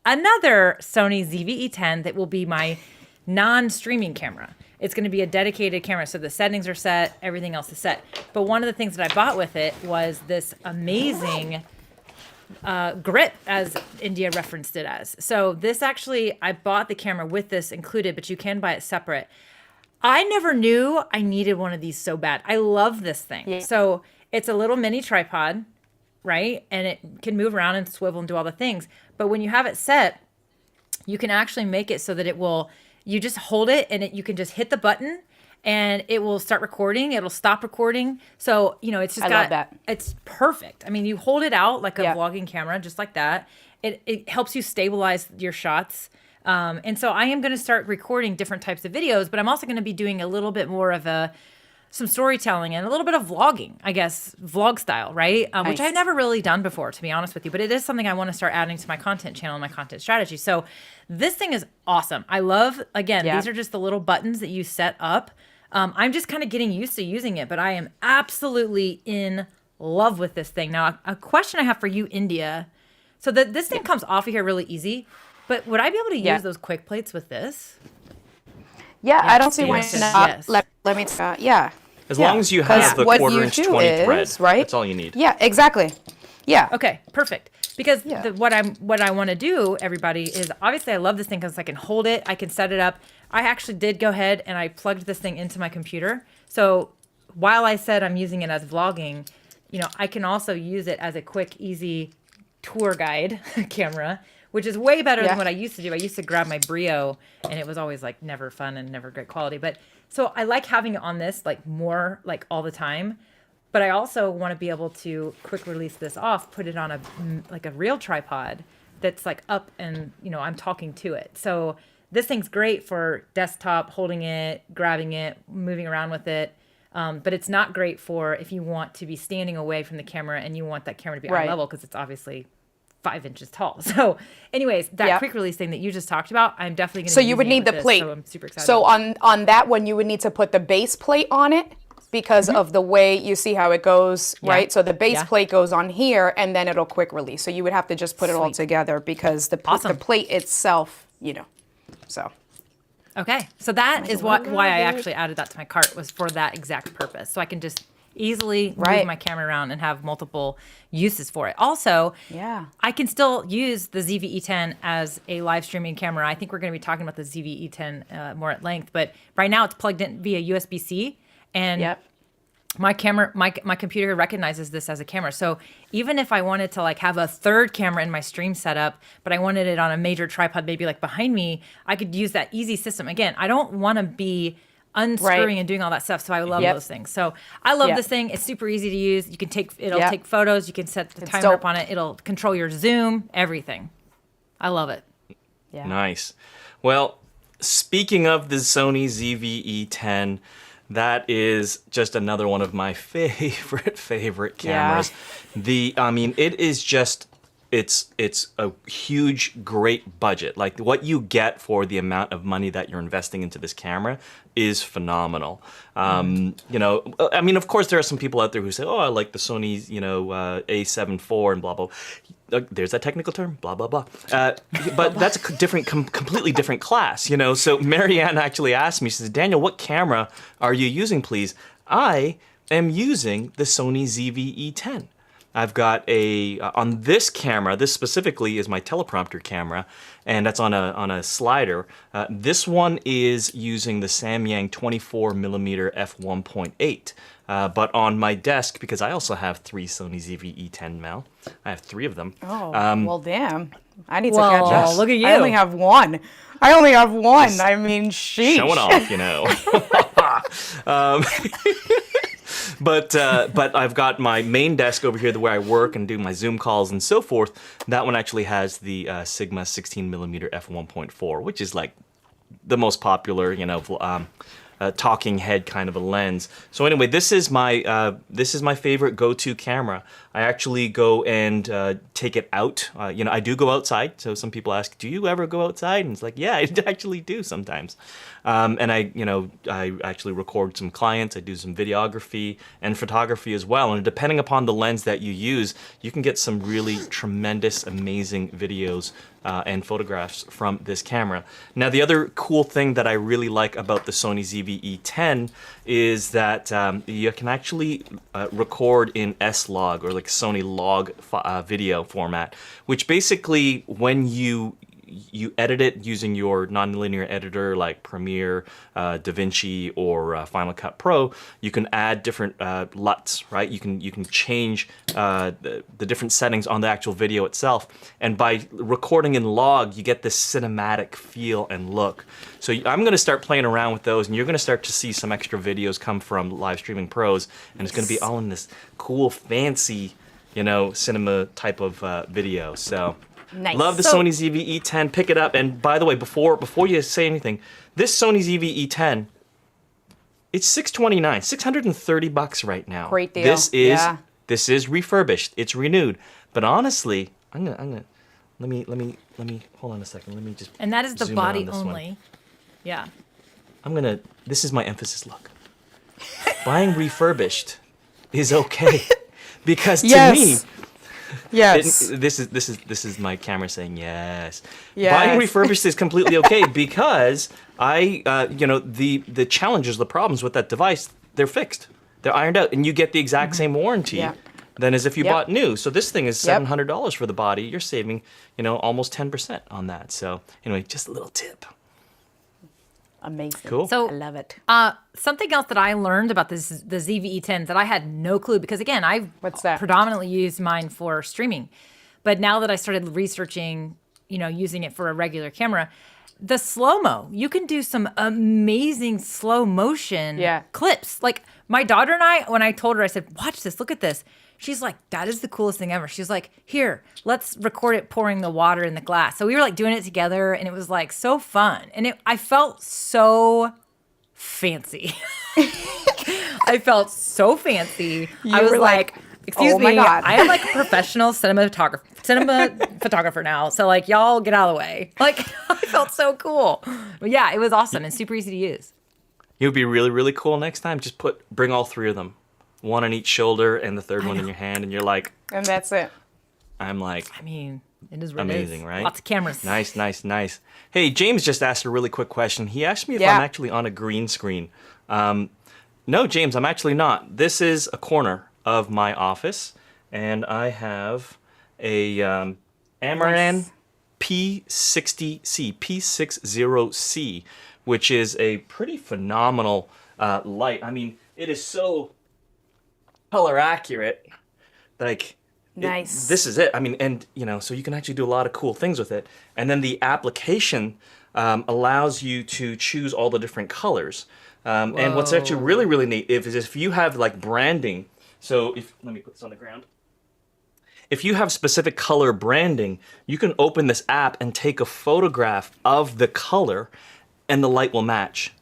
another Sony ZV-E10 that will be my non-streaming camera. It's going to be a dedicated camera. So the settings are set, everything else is set. But one of the things that I bought with it was this amazing grip, as India referenced it as. So this actually, I bought the camera with this included, but you can buy it separate. I never knew I needed one of these so bad. I love this thing. Yeah. So it's a little mini tripod, right? And it can move around and swivel and do all the things. But when you have it set, you can actually make it so that it will, you just hold it and you can just hit the button and it will start recording. It'll stop recording. So, you know, it's just love that. It's perfect. I mean, you hold it out like a vlogging camera, just like that. It helps you stabilize your shots. And so I am going to start recording different types of videos, but I'm also going to be doing a little bit more of some storytelling and a little bit of vlogging, I guess, vlog style, right? Nice. Which I've never really done before, to be honest with you, but it is something I want to start adding to my content channel and my content strategy. So this thing is awesome. I love, again, these are just the little buttons that you set up. I'm just kind of getting used to using it, but I am absolutely in love with this thing. Now, a question I have for you, India. So this thing comes off of here really easy, but would I be able to use those quick plates with this? Yeah, Yes, I don't see why yes, not. yes. Let me, yeah. As long as you have the What you quarter-inch do 20 thread, is, right? that's all you need. Yeah, exactly. Yeah. Okay, perfect. Because Yeah. what I want to do, everybody, is obviously I love this thing because I can hold it, I can set it up. I actually did go ahead and I plugged this thing into my computer. So while I said I'm using it as vlogging, you know, I can also use it as a quick, easy tour guide camera, which is way better than what I used to do. I used to grab my Brio and it was always like never fun and never great quality. But so I like having it on this like more like all the time. But I also want to be able to quick release this off, put it on a real tripod that's like up and, you know, I'm talking to it. So this thing's great for desktop, holding it, grabbing it, moving around with it. But it's not great for if you want to be standing away from the camera and you want that camera to be eye level because it's obviously 5 inches tall. So anyways, that quick release thing that you just talked about, I'm definitely going to So you would need the plate. So I'm super excited. So on that one, you would need to put the base plate on it because of the way you see how it goes, right? So the base plate goes on here and then it'll quick release. So you would have to just put it all together because the plate itself, you know, so. Okay, so that is why I actually added that to my cart, was for that exact purpose. So I can just easily move my camera around and have multiple uses for it. Also, I can still use the ZV-E10 as a live streaming camera. I think we're going to be talking about the ZV-E10 more at length, but right now it's plugged in via USB-C, and my camera, my computer recognizes this as a camera. So even if I wanted to like have a third camera in my stream setup, but I wanted it on a major tripod, maybe like behind me, I could use that easy system. Again, I don't want to be unscrewing and doing all that stuff. So I love those things. So I love this thing. It's super easy to use. You can it'll take photos. You can set the timer up on it. It'll control your zoom, everything. I love it. Yeah. Nice. Well, speaking of the Sony ZV-E10, that is just another one of my favorite cameras. I mean, it is just, it's a huge, great budget. Like what you get for the amount of money that you're investing into this camera is phenomenal. You know, I mean, of course, there are some people out there who say, "Oh, I like the Sony, you know, A7 IV and blah blah." There's that technical term, blah blah blah. But that's a completely different class, you know. So Marianne actually asked me, she says, "Daniel, what camera are you using, please?" I am using the Sony ZV-E10. I've got on this camera, this specifically is my teleprompter camera, and that's on a slider. This one is using the Samyang 24mm f1.8. But on my desk, because I also have 3 Sony ZV-E10 Mel, I have 3 of them. Oh, well, damn. I need to catch up. Look at you. I only have one. I mean, sheesh. Showing off, you know. But I've got my main desk over here where I work and do my Zoom calls and so forth. That one actually has the Sigma 16mm f1.4, which is like the most popular, you know, talking head kind of a lens. So anyway, this is my favorite go-to camera. I actually go and take it out. You know, I do go outside. So some people ask, "Do you ever go outside?" And it's like, yeah, I actually do sometimes. And I actually record some clients. I do some videography and photography as well. And depending upon the lens that you use, you can get some really tremendous, amazing videos and photographs from this camera. Now, the other cool thing that I really like about the Sony ZV-E10 is that you can actually record in S-Log, or like Sony log video format, which basically when you edit it using your nonlinear editor like Premiere, DaVinci, or Final Cut Pro, you can add different LUTs, right? You can change the different settings on the actual video itself. And by recording in log, you get this cinematic feel and look. So I'm going to start playing around with those, and you're going to start to see some extra videos come from live streaming pros, and it's going to be all in this cool, fancy, you know, cinema type of video. So. Nice. Love the Sony ZV-E10. Pick it up. And by the way, before you say anything, this Sony ZV-E10, it's $629, $630 right now. Great deal. This is refurbished. It's renewed. But honestly, I'm gonna let me hold on a second. Let me just. And that is the zoom in on body this only. one. Yeah. This is my emphasis. Look, buying refurbished is okay because to me. Yes. This is my camera saying yes. Yes. Buying refurbished is completely okay because the challenges, the problems with that device, they're fixed. They're ironed out, and you get the exact same warranty than as if you bought new. So this thing is $700 for the body. You're saving, almost 10% on that. So anyway, just a little tip. Amazing. Cool. So I love it. something else that I learned about the ZV-E10 that I had no clue, because again, I've What's that? predominantly used mine for streaming. But now that I started researching, using it for a regular camera, the slow-mo, you can do some amazing slow motion clips. Like my daughter and I, when I told her, I said, watch this, look at this. She's like, that is the coolest thing ever. She's like, here, let's record it pouring the water in the glass. So we were like doing it together, and it was like so fun. And I felt so fancy. I felt so fancy. I was were like, excuse oh me, my God. I am like a professional cinema photographer now. So like, y'all get out of the way. Like, I felt so cool. But yeah, it was awesome and super easy to use. It would be really, really cool next time. Just bring all three of them. One on each shoulder and the third one in your hand, and you're like, And that's it. I'm like, I mean, it is what amazing, it is. right? Lots of cameras. Nice, nice, nice. Hey, James just asked a really quick question. He asked me if Yeah. I'm actually on a green screen. No, James, I'm actually not. This is a corner of my office, and I have a Amaran P60C, which is a pretty phenomenal light. I mean, it is so color accurate. Like, Nice. this is it. I mean, and so you can actually do a lot of cool things with it. And then the application allows you to choose all the different colors. And what's actually really, really neat is if you have like branding. So let me put this on the ground. If you have specific color branding, you can open this app and take a photograph of the color, and the light will match.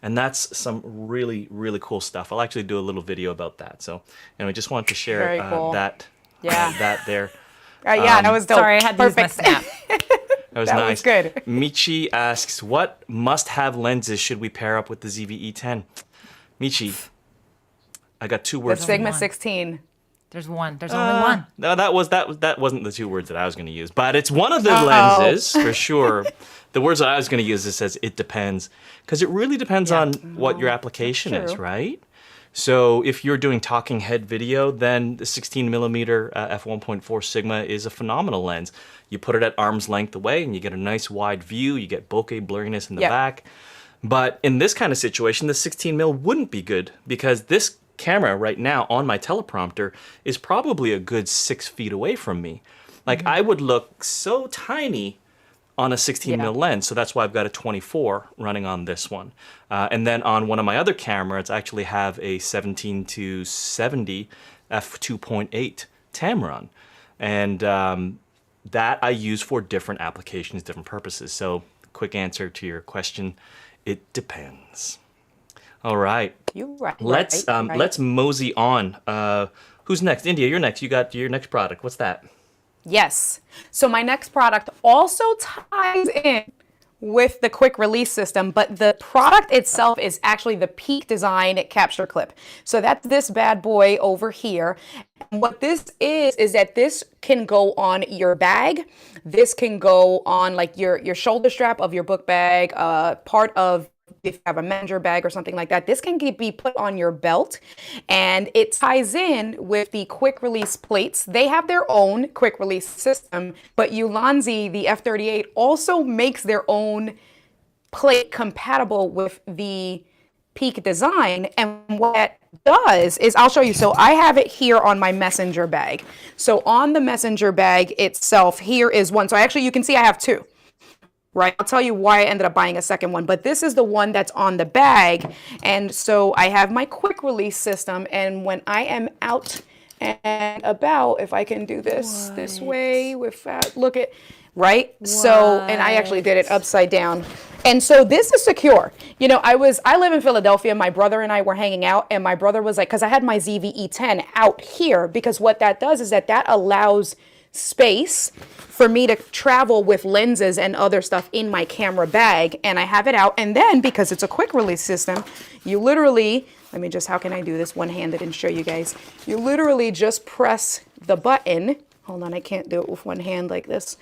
And that's some really, really cool stuff. I'll actually do a little video about that. So, I just wanted to share Very cool. that there. That was dope. Sorry, I had to use my snap. That was That nice. was good. Michi asks, what must-have lenses should we pair up with the ZV-E10? Michi, I got two words. for you. Sigma one. 16. There's one. There's only one. No, that wasn't the two words that I was going to use, but it's one of the lenses for sure. The words that I was going to use, it says it depends, because it really depends on what your application is, true. right? So if you're doing talking head video, then the 16mm f1.4 Sigma is a phenomenal lens. You put it at arm's length away, and you get a nice wide view. You get bokeh blurriness in the back. But in this kind of situation, the 16mm wouldn't be good, because this camera right now on my teleprompter is probably a good 6 feet away from me. Like, I would look so tiny on a 16mm lens, so that's why I've got a 24 running on this one. And then on one of my other cameras, I actually have a 17-70 f2.8 Tamron. And that I use for different applications, different purposes. So, quick answer to your question, it depends. All right. You right. Let's right. let's mosey on. Who's next? India, you're next. You got your next product. What's that? Yes. So my next product also ties in with the quick release system, but the product itself is actually the Peak Design capture clip. So that's this bad boy over here. And what this is that this can go on your bag. This can go on like your shoulder strap of your book bag, part of if you have a messenger bag or something like that. This can be put on your belt, and it ties in with the quick release plates. They have their own quick release system, but Ulanzi, the F38, also makes their own plate compatible with the Peak Design. And what that does is, I'll show you. So I have it here on my messenger bag. So on the messenger bag itself, here is one. So actually you can see I have two. Right, I'll tell you why I ended up buying a second one, but this is the one that's on the bag. And so I have my quick release system, and when I am out and about, if I can do this this way without, look at, right? So, and I actually did it upside down. And so this is secure. You know, I live in Philadelphia. My brother and I were hanging out, and my brother was like, because I had my ZV-E10 out here, because what that does is that allows space for me to travel with lenses and other stuff in my camera bag, and I have it out. And then because it's a quick release system, you literally, let me just, how can I do this one-handed and show you guys? You literally just press the button. Hold on, I can't do it with one hand like this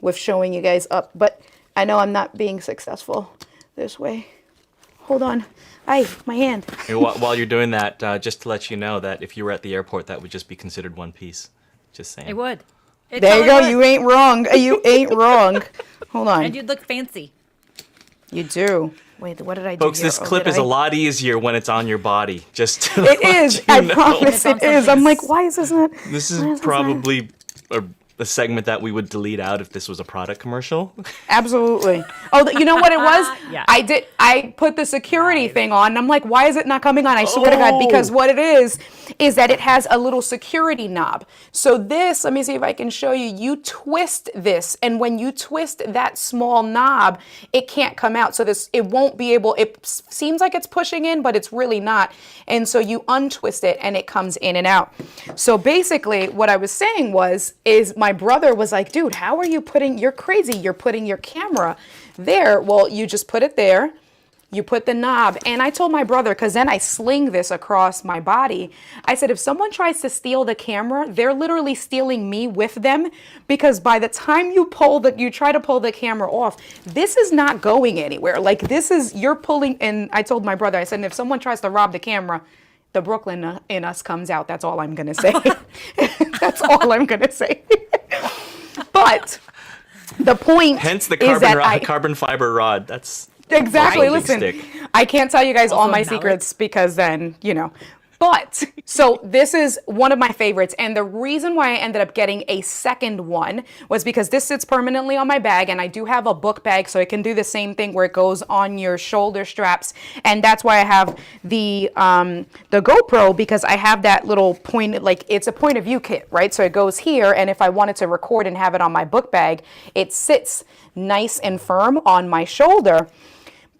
with showing you guys up, but I know I'm not being successful this way. Hold on. Ay, my hand. While you're doing that, just to let you know that if you were at the airport, that would just be considered one piece. Just saying. It would. It there you totally go. would. You ain't wrong. You ain't wrong. Hold on. And you'd look fancy. You do. Wait, what did I do Folks, here? this clip is a lot easier when it's on your body. Just to It let is. you I know. promise it is. I'm like, why is this not? This why is this probably a segment that we would delete out if this was a product commercial. Absolutely. Oh, you know what it was? Yeah. I put the security thing on, and I'm like, why is it not coming on? I swear to God, because what it is that it has a little security knob. So this, let me see if I can show you. You twist this, and when you twist that small knob, it can't come out. So it won't be able, it seems like it's pushing in, but it's really not. And so you untwist it, and it comes in and out. So basically, what I was saying is my brother was like, dude, how are you you're crazy. You're putting your camera there. Well, you just put it there. You put the knob. And I told my brother, because then I sling this across my body. I said, if someone tries to steal the camera, they're literally stealing me with them, because by the time you try to pull the camera off, this is not going anywhere. Like you're pulling, and I told my brother, I said, if someone tries to rob the camera, the Brooklyn in us comes out. That's all I'm going to say. That's all I'm going to say. But the point Hence the is that carbon fiber rod. That's exactly. a big Listen, stick. I can't tell you guys all my mallet. secrets, because then, But, so this is one of my favorites, and the reason why I ended up getting a second one was because this sits permanently on my bag, and I do have a book bag, so it can do the same thing where it goes on your shoulder straps, and that's why I have the GoPro, because I have that little point, like it's a point of view kit, right? So it goes here, and if I wanted to record and have it on my book bag, it sits nice and firm on my shoulder.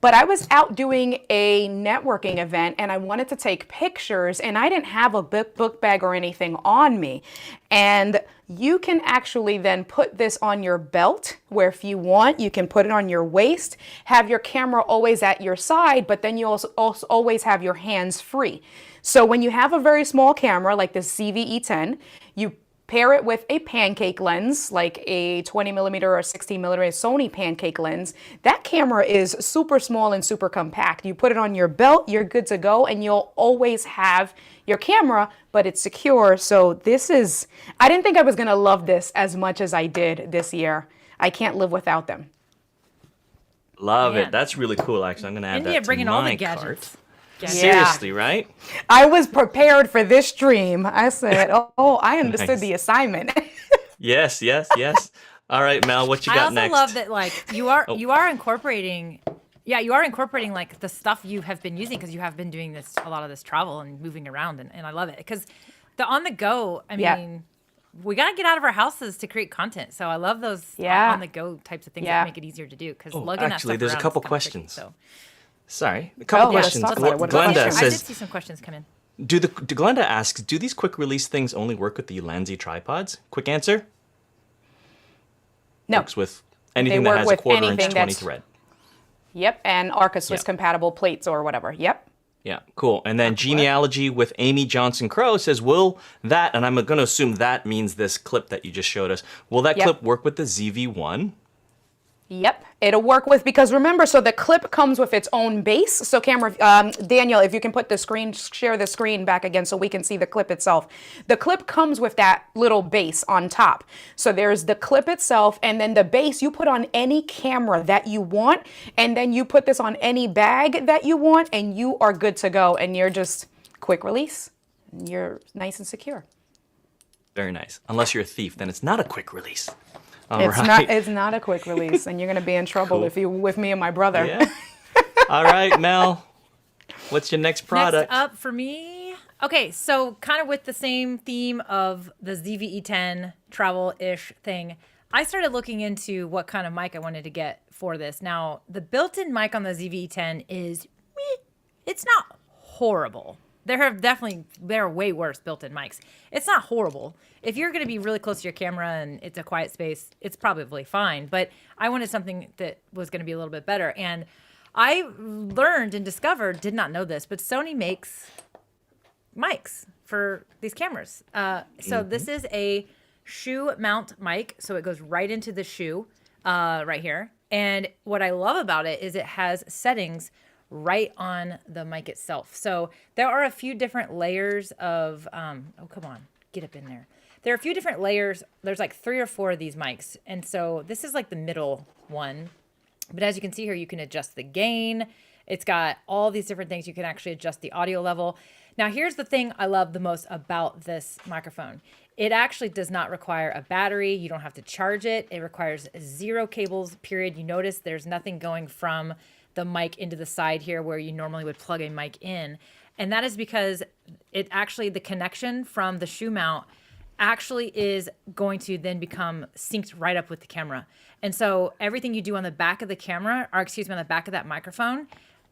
But I was out doing a networking event, and I wanted to take pictures, and I didn't have a book bag or anything on me. And you can actually then put this on your belt, where if you want, you can put it on your waist, have your camera always at your side, but then you also always have your hands free. So when you have a very small camera like this ZV-E10, you pair it with a pancake lens, like a 20 millimeter or 16 millimeter Sony pancake lens. That camera is super small and super compact. You put it on your belt, you're good to go, and you'll always have your camera, but it's secure. So I didn't think I was gonna love this as much as I did this year. I can't live without them. Love Man. it. That's really cool, actually. I'm going to add India that to bringing my all the cart. gadgets. Seriously, right? I was prepared for this stream. I said, oh, I understood Nice. the assignment. Yes. All right, Mel, what you I got also next? love that, like, you are incorporating like the stuff you have been using, because you have been doing a lot of this travel and moving around, and I love it, because the on the go, I mean, we got to get out of our houses to create content. So I love those on the go types of things that make it easier to do, because lugging that actually, stuff there's a around couple is kinda tricky, questions. so. Sorry, a couple Oh, let's questions. talk about it. What Glenda about I did says, see some questions come in. Glenda asks, do these quick release things only work with the Lanzi tripods? Quick answer. No. Works with anything They that work has a with 1/4 inch anything 20 that's- thread. Yep, and Arca Swiss Yep. compatible plates or whatever. Yep. Yeah, cool. And then Genealogy with Amy Johnson Crow says, will that, and I'm going to assume that means this clip that you just showed us, will that Yep. clip work with the ZV-1? Yep, it'll work with, because remember, so the clip comes with its own base. So Daniel, if you can put the screen, share the screen back again so we can see the clip itself. The clip comes with that little base on top. So there's the clip itself, and then the base you put on any camera that you want, and then you put this on any bag that you want, and you are good to go, and you're just quick release. And you're nice and secure. Very nice. Unless you're a thief, then it's not a quick release. All It's right. not a quick release, and you're gonna be in trouble Cool. if you with me and my brother. Yeah. All right, Mel. What's your next product? Next up for me. Okay, so kind of with the same theme of the ZV-E10 travel-ish thing, I started looking into what kind of mic I wanted to get for this. Now, the built-in mic on the ZV-E10 is, it's not horrible. There are way worse built-in mics. It's not horrible. If you're going to be really close to your camera and it's a quiet space, it's probably fine. But I wanted something that was going to be a little bit better. And I learned and discovered, did not know this, but Sony makes mics for these cameras. So this is a shoe mount mic. So it goes right into the shoe right here. And what I love about it is it has settings right on the mic itself. So there are a few different layers of, oh, come on, get up in there. There are a few different layers. There's like 3 or 4 of these mics. And so this is like the middle one. But as you can see here, you can adjust the gain. It's got all these different things. You can actually adjust the audio level. Now, here's the thing I love the most about this microphone. It actually does not require a battery. You don't have to charge it. It requires 0 cables, period. You notice there's nothing going from the mic into the side here where you normally would plug a mic in. And that is because it actually, the connection from the shoe mount actually is going to then become synced right up with the camera. And so everything you do on the back of the camera, or excuse me, on the back of that microphone,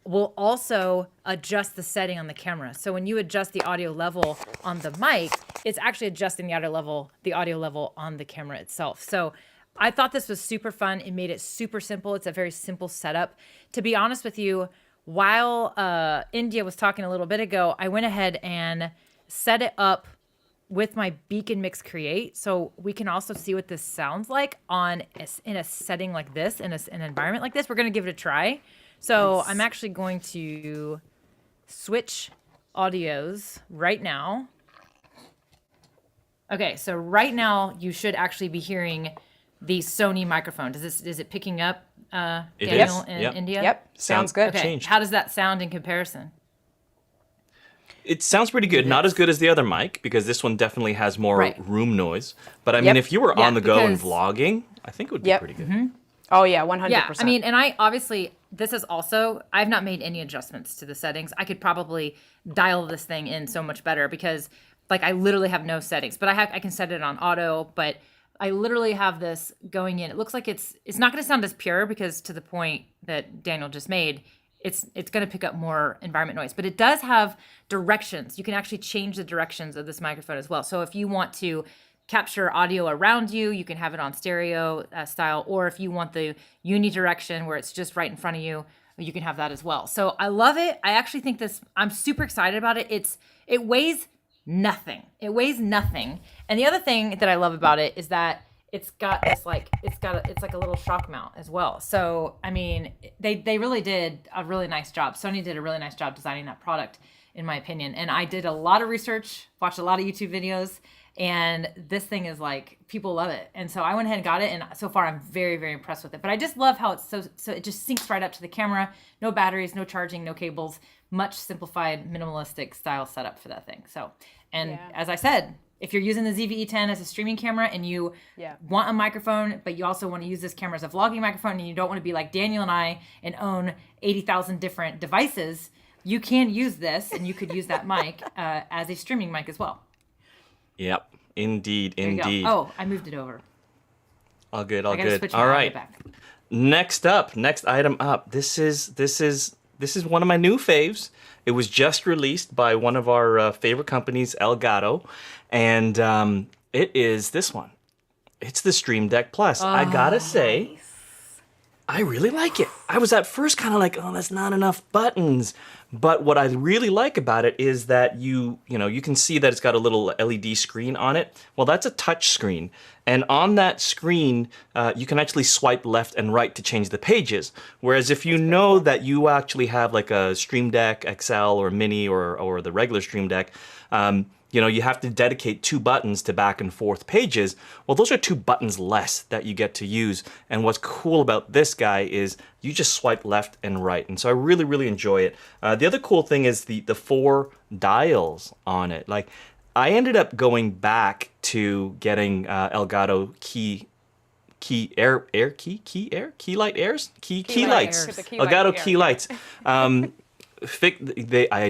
will also adjust the setting on the camera. So when you adjust the audio level on the mic, it's actually adjusting the audio level on the camera itself. So I thought this was super fun. It made it super simple. It's a very simple setup. To be honest with you, while India was talking a little bit ago, I went ahead and set it up with my Beacon Mix Create, so we can also see what this sounds like in a setting like this, in an environment like this. We're going to give it a try. So nice. I'm actually going to switch audios right now. Okay, so right now you should actually be hearing the Sony microphone. Is it picking up Daniel in India? Yep, sounds good. Okay, Changed. how does that sound in comparison? It sounds pretty good. Not as good as the other mic, because this one definitely has more room noise. But I mean, if you were on the go and vlogging, I think it would be pretty good. Mm-hmm. Oh yeah, 100%. Yeah, I mean, and I obviously, this is also, I've not made any adjustments to the settings. I could probably dial this thing in so much better because like I literally have no settings, but I can set it on auto, but I literally have this going in. It looks like it's not going to sound as pure because to the point that Daniel just made, it's going to pick up more environment noise, but it does have directions. You can actually change the directions of this microphone as well. So if you want to capture audio around you, you can have it on stereo style, or if you want the unidirection where it's just right in front of you, you can have that as well. So I love it. I actually think I'm super excited about it. It weighs nothing. It weighs nothing. And the other thing that I love about it is that it's got this it's like a little shock mount as well. So, I mean, they really did a really nice job. Sony did a really nice job designing that product, in my opinion. And I did a lot of research, watched a lot of YouTube videos, and this thing is like, people love it. And so I went ahead and got it, and so far I'm very, very impressed with it. But I just love how it's so it just syncs right up to the camera. No batteries, no charging, no cables. Much simplified, minimalistic style setup for that thing. So, and as I said, if you're using the ZV-E10 as a streaming camera and you want a microphone, but you also want to use this camera as a vlogging microphone and you don't want to be like Daniel and I and own 80,000 different devices, you can use this and you could use that mic as a streaming mic as well. Yep, indeed. Oh, I moved it over. All good. Switch All my right. back. Next item up. This is This is one of my new faves. It was just released by one of our favorite companies, Elgato, and it is this one. It's the Stream Deck Plus. I gotta say, I really like it. I was at first kind of like, oh, that's not enough buttons. But what I really like about it is that you can see that it's got a little LED screen on it. Well, that's a touch screen. And on that screen, you can actually swipe left and right to change the pages. Whereas if you know that you actually have like a Stream Deck XL or Mini or the regular Stream Deck, you have to dedicate 2 buttons to back and forth pages. Well, those are 2 buttons less that you get to use. And what's cool about this guy is you just swipe left and right. And so I really, really enjoy it. The other cool thing is the 4 dials on it. Like, I ended up going back to getting Elgato Key Light Airs? Key Lights. Elgato Key Lights. I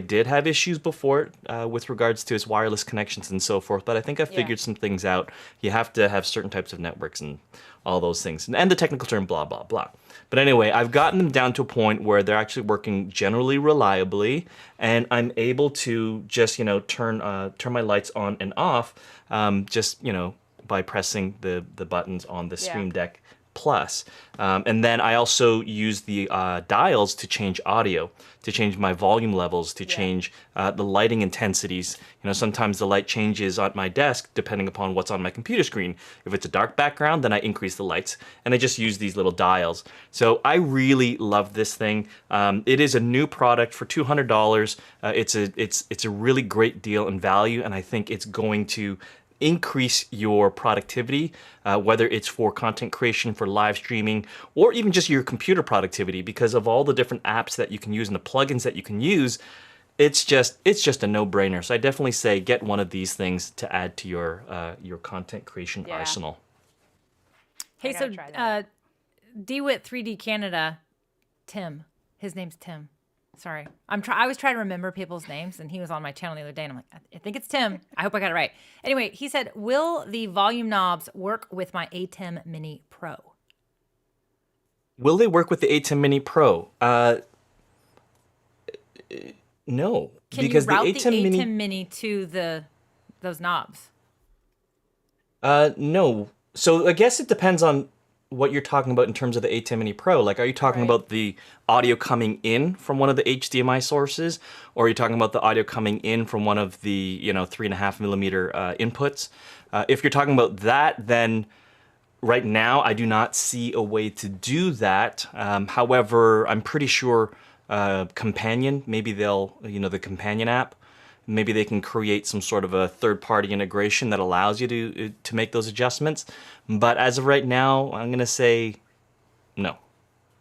did have issues before with regards to its wireless connections and so forth, but I think I figured some things out. You have to have certain types of networks and all those things, and the technical term blah, blah, blah. But anyway, I've gotten them down to a point where they're actually working generally reliably, and I'm able to just, turn my lights on and off by pressing the buttons on the Stream Deck Plus. And then I also use the dials to change audio, to change my volume levels, to change the lighting intensities. Sometimes the light changes on my desk depending upon what's on my computer screen. If it's a dark background, then I increase the lights, and I just use these little dials. So I really love this thing. It is a new product for $200. It's a really great deal in value, and I think it's going to increase your productivity, whether it's for content creation, for live streaming, or even just your computer productivity, because of all the different apps that you can use and the plugins that you can use. It's just a no-brainer. So I definitely say get one of these things to add to your content creation arsenal. Hey, so DeWitt 3D Canada, Tim. His name's Tim. Sorry. I was trying to remember people's names, and he was on my channel the other day, and I'm like, I think it's Tim. I hope I got it right. Anyway, he said, will the volume knobs work with my A10 Mini Pro? Will they work with the A10 Mini Pro? No. Can because you route the A10 Mini to those knobs? No. So I guess it depends on what you're talking about in terms of the A10 Mini Pro. Like, are you talking about the audio coming in from one of the HDMI sources, or are you talking about the audio coming in from one of the 3.5mm inputs? If you're talking about that, then right now I do not see a way to do that. However, I'm pretty sure Companion, maybe they'll, the Companion app, maybe they can create some sort of a third-party integration that allows you to make those adjustments. But as of right now, I'm going to say no.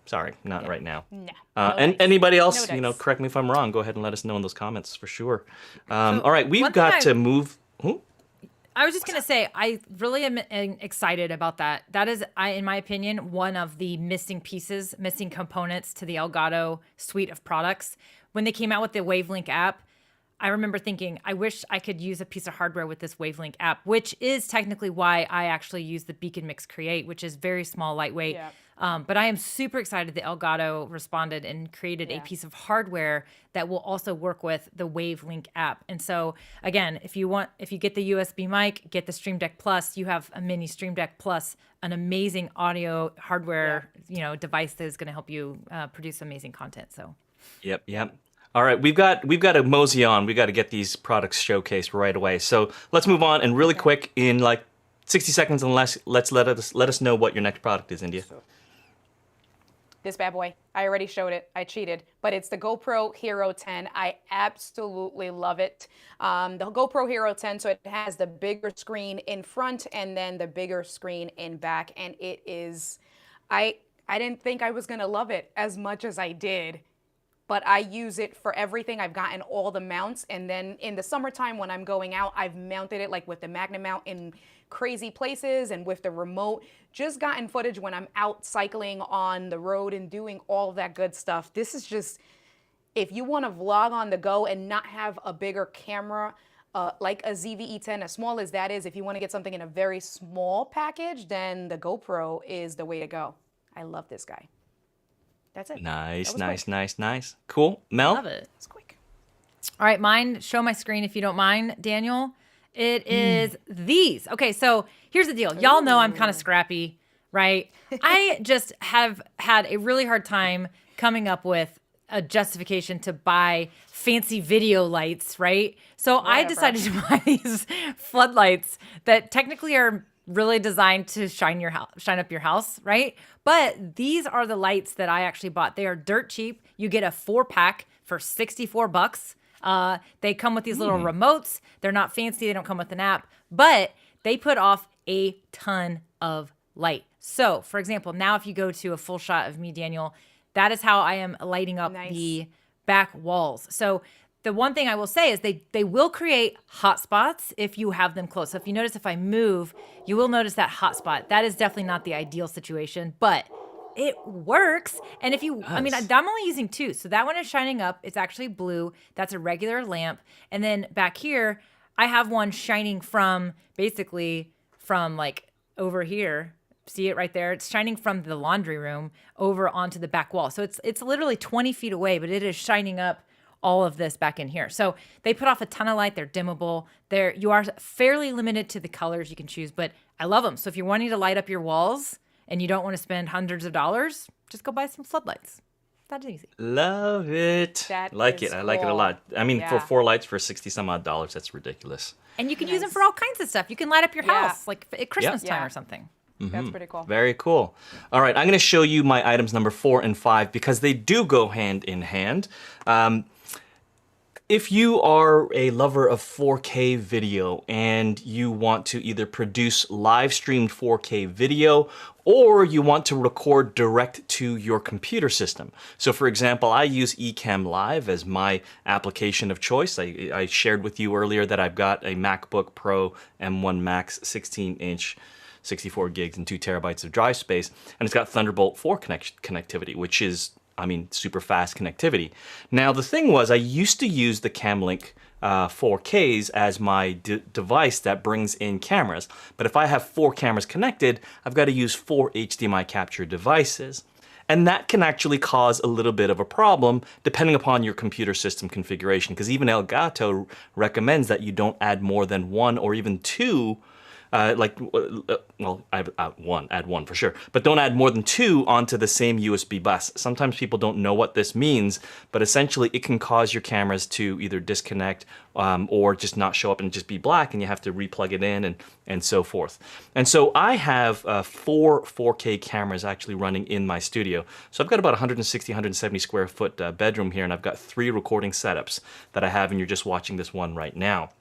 Sorry, not right now. No. And anybody else, No dice. correct me if I'm wrong. Go ahead and let us know in those comments for sure. All right, we've got to move. I was just going to say, I really am excited about that. That is, in my opinion, one of the missing components to the Elgato suite of products. When they came out with the Wavelink app, I remember thinking, I wish I could use a piece of hardware with this Wavelink app, which is technically why I actually use the Beacon Mix Create, which is very small, lightweight. Yeah. But I am super excited that Elgato responded and created a piece of hardware that will also work with the Wavelink app. And so, again, if you get the USB mic, get the Stream Deck Plus, you have a mini Stream Deck Plus, an amazing audio hardware, device that is going to help you produce amazing content. So. Yep. All right, we've got to mosey on. We've got to get these products showcased right away. So let's move on, and really quick, in like 60 seconds and less, let us know what your next product is, India. This bad boy. I already showed it. I cheated. But it's the GoPro Hero 10. I absolutely love it. The GoPro Hero 10, so it has the bigger screen in front and then the bigger screen in back. And it is, I didn't think I was going to love it as much as I did. But I use it for everything. I've gotten all the mounts. And then in the summertime when I'm going out, I've mounted it like with the magnet mount in crazy places and with the remote. Just gotten footage when I'm out cycling on the road and doing all that good stuff. This is just, if you want to vlog on the go and not have a bigger camera, like a ZV-E10, as small as that is, if you want to get something in a very small package, then the GoPro is the way to go. I love this guy. That's it. Nice, That was nice, quick. nice, nice. Cool. Mel? Love it. It's quick. All right, mine, show my screen if you don't mind, Daniel. It is these. Okay, so here's the deal. Y'all know I'm kind of scrappy, right? I just have had a really hard time coming up with a justification to buy fancy video lights, right? So I decided to buy these floodlights that technically are really designed to shine up your house, right? But these are the lights that I actually bought. They are dirt cheap. You get a 4-pack for $64. They come with these little remotes. They're not fancy. They don't come with an app, but they put off a ton of light. So, for example, now if you go to a full shot of me, Daniel, that is how I am lighting up the back walls. So the one thing I will say is they will create hot spots if you have them close. So if you notice, if I move, you will notice that hot spot. That is definitely not the ideal situation, but it works. And if you, I mean, I'm only using 2. So that one is shining up. It's actually blue. That's a regular lamp. And then back here, I have one shining from basically from like over here. See it right there? It's shining from the laundry room over onto the back wall. So it's literally 20 feet away, but it is shining up all of this back in here. So they put off a ton of light. They're dimmable. You are fairly limited to the colors you can choose, but I love them. So if you're wanting to light up your walls and you don't want to spend hundreds of dollars, just go buy some floodlights. That's easy. Love it. That like is it. I like it a cool. lot. I mean, for Yeah. 4 lights for 60 some odd dollars, that's ridiculous. And you can use them for all kinds of stuff. You can light up your Yeah. house like at Christmas time Yeah. or something. That's pretty cool. Very cool. All right, I'm going to show you my items number 4 and 5 because they do go hand in hand. If you are a lover of 4K video and you want to either produce live streamed 4K video or you want to record direct to your computer system. So for example, I use ECAMM Live as my application of choice. I shared with you earlier that I've got a MacBook Pro M1 Max 16-inch 64 gigs and 2 terabytes of drive space, and it's got Thunderbolt 4 connectivity, which is, I mean, super fast connectivity. Now, the thing was, I used to use the Cam Link 4Ks as my device that brings in cameras, but if I have 4 cameras connected, I've got to use 4 HDMI capture devices. And that can actually cause a little bit of a problem depending upon your computer system configuration, because even Elgato recommends that you don't add more than 1 or even 2 add one for sure, but don't add more than 2 onto the same USB bus. Sometimes people don't know what this means, but essentially it can cause your cameras to either disconnect or just not show up and just be black, and you have to replug it in and so forth. And so I have 4 4K cameras actually running in my studio. So I've got about 160, 170 square foot bedroom here, and I've got 3 recording setups that I have, and you're just watching this one right now.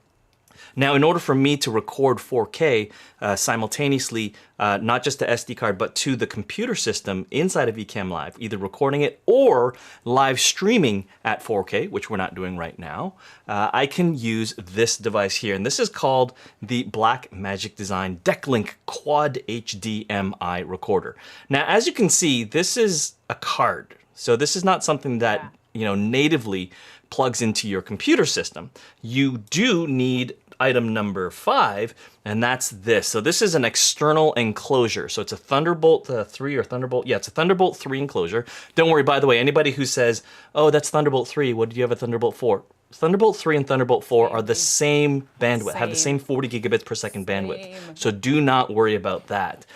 Now, in order for me to record 4K simultaneously, not just to SD card, but to the computer system inside of ECAMM Live, either recording it or live streaming at 4K, which we're not doing right now, I can use this device here. And this is called the Blackmagic Design DeckLink Quad HDMI recorder. Now, as you can see, this is a card. So this is not something that, natively plugs into your computer system. You do need item number 5, and that's this. So this is an external enclosure. So it's a Thunderbolt 3 or Thunderbolt. Yeah, it's a Thunderbolt 3 enclosure. Don't worry, by the way, anybody who says, oh, that's Thunderbolt 3, what do you have a Thunderbolt 4? Thunderbolt 3 and Thunderbolt 4 are the same bandwidth, have the same 40 gigabits per second bandwidth. So do not worry about that.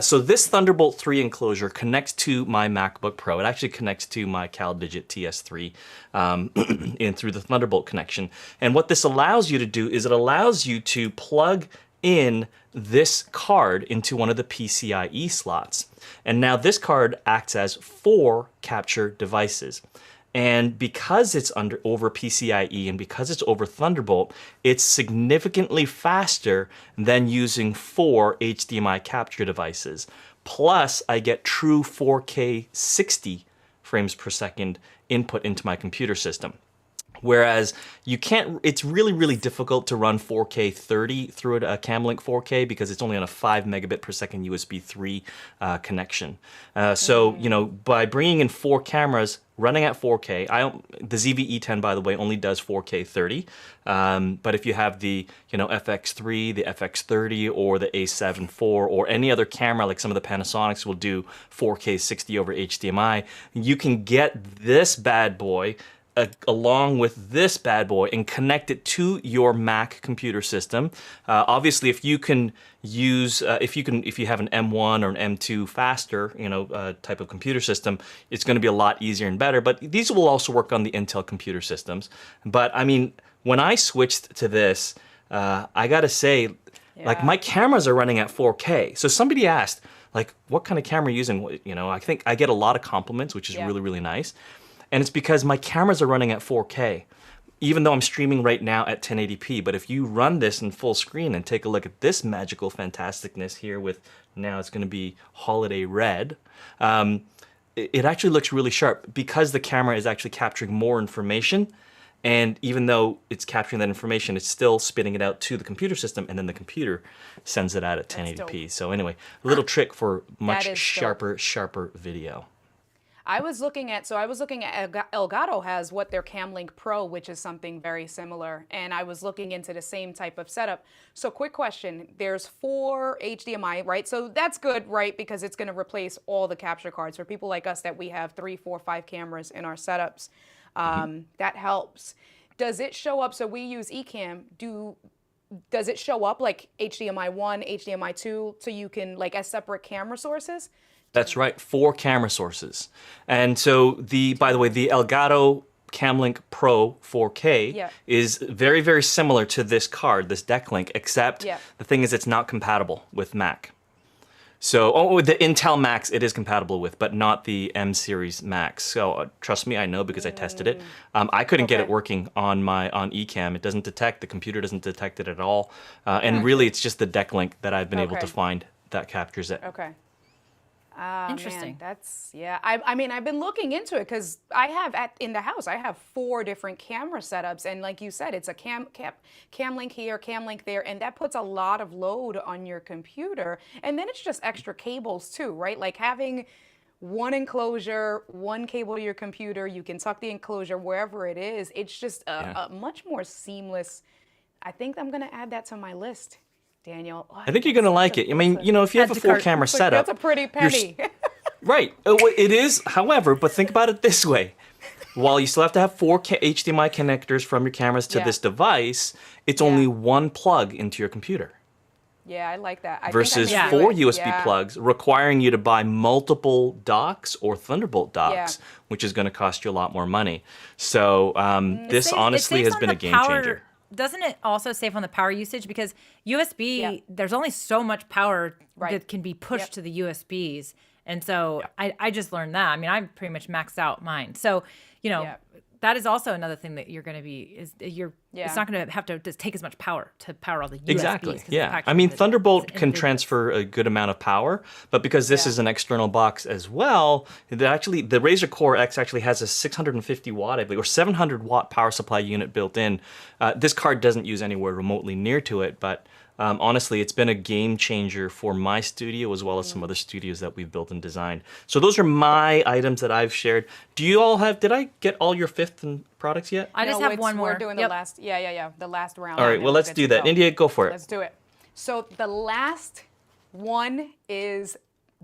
So this Thunderbolt 3 enclosure connects to my MacBook Pro. It actually connects to my Caldigit TS3 through the Thunderbolt connection. And what this allows you to do is it allows you to plug in this card into one of the PCIe slots. And now this card acts as 4 capture devices. And because it's over PCIe and because it's over Thunderbolt, it's significantly faster than using 4 HDMI capture devices. Plus, I get true 4K 60 frames per second input into my computer system. Whereas you can't, it's really, really difficult to run 4K 30 through a Cam Link 4K because it's only on a 5 megabit per second USB 3 connection. So, you know, by bringing in 4 cameras running at 4K, the ZV-E10, by the way, only does 4K 30. But if you have the, you know, FX3, the FX30, or the A7 IV, or any other camera, like some of the Panasonics will do 4K 60 over HDMI, you can get this bad boy along with this bad boy and connect it to your Mac computer system. Obviously, if you can use, if you have an M1 or an M2 faster, you know, type of computer system, it's going to be a lot easier and better. But these will also work on the Intel computer systems. But I mean, when I switched to this, I got to say, like my cameras are running at 4K. So somebody asked, like, what kind of camera are you using? You know, I think I get a lot of compliments, which is really, really nice. And it's because my cameras are running at 4K, even though I'm streaming right now at 1080p. But if you run this in full screen and take a look at this magical fantasticness here with, now it's going to be holiday red, it actually looks really sharp because the camera is actually capturing more information. And even though it's capturing that information, it's still spitting it out to the computer system, and then the computer sends it out at 1080p. So anyway, a little trick for much sharper video. I was looking at Elgato has what their Cam Link Pro, which is something very similar, and I was looking into the same type of setup. So quick question, there's 4 HDMI, right? So that's good, right? Because it's gonna replace all the capture cards. For people like us that we have 3, 4, 5 cameras in our setups, that helps. Does it show up, so we use ECAMM, does it show up like HDMI 1, HDMI 2, so you can, like, as separate camera sources? That's right, 4 camera sources. And so by the way, the Elgato Cam Link Pro 4K is very, very similar to this card, this deck link, except the thing is it's not compatible with Mac. So, the Intel Macs it is compatible with, but not the M series Macs. So trust me, I know because I tested it. I couldn't get it working on ECAMM. It doesn't detect, the computer doesn't detect it at all. And really it's just the deck link that I've been able to find that captures it. Okay. Interesting. Man, that's, I mean, I've been looking into it because I have in the house, I have 4 different camera setups. And like you said, it's a cam link here, cam link there. And that puts a lot of load on your computer. And then it's just extra cables too, right? Like having one enclosure, one cable to your computer, you can tuck the enclosure wherever it is. It's just a much more seamless. I think I'm going to add that to my list. Daniel. Oh, I think you're going to like it. I mean, you know, if you have a 4-camera setup. That's a pretty penny. Right. It is, however, but think about it this way. While you still have to have 4 HDMI connectors from your cameras to this device, it's only 1 plug into your computer. Yeah, I like that. Versus 4 USB plugs, requiring you to buy multiple docks or Thunderbolt docks, which is going to cost you a lot more money. So this honestly has been a game changer. Doesn't it also save on the power usage? Because USB, there's only so much power that can be pushed to the USBs. And so I just learned that. I mean, I'm pretty much maxed out mine. So, you know, that is also another thing that you're going to be, it's not going to have to take as much power to power all the USBs. Exactly, yeah. I mean, Thunderbolt can transfer a good amount of power, but because this is an external box as well, the Razer Core X actually has a 650 watt, I believe, or 700 watt power supply unit built in. This card doesn't use anywhere remotely near to it, but honestly, it's been a game changer for my studio as well as some other studios that we've built and designed. So those are my items that I've shared. Do you all have, did I get all your 5th products yet? I just have one more. We're doing the last, the last round. All right, well, let's do that. India, go for it. Let's do it. So the last one is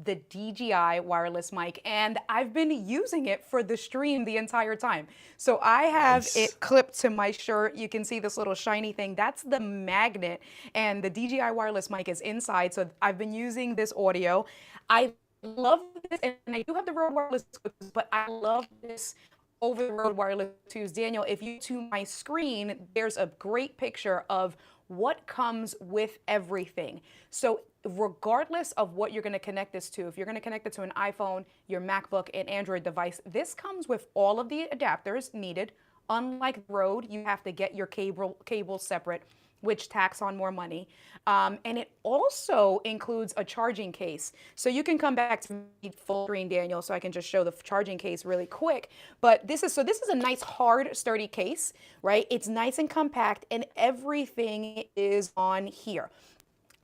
the DJI wireless mic, and I've been using it for the stream the entire time. So I have it clipped to my shirt. You can see this little shiny thing. That's the magnet, and the DJI wireless mic is inside. So I've been using this audio. I love this, and I do have the Rode wireless, but I love this over-the-road wireless too. Daniel, if you to my screen, there's a great picture of what comes with everything. So regardless of what you're going to connect this to, if you're going to connect it to an iPhone, your MacBook, an Android device, this comes with all of the adapters needed. Unlike Rode, you have to get your cable separate. which tacks on more money. And it also includes a charging case. So you can come back to me full screen, Daniel, so I can just show the charging case really quick. But this is a nice, hard, sturdy case, right? It's nice and compact, and everything is on here.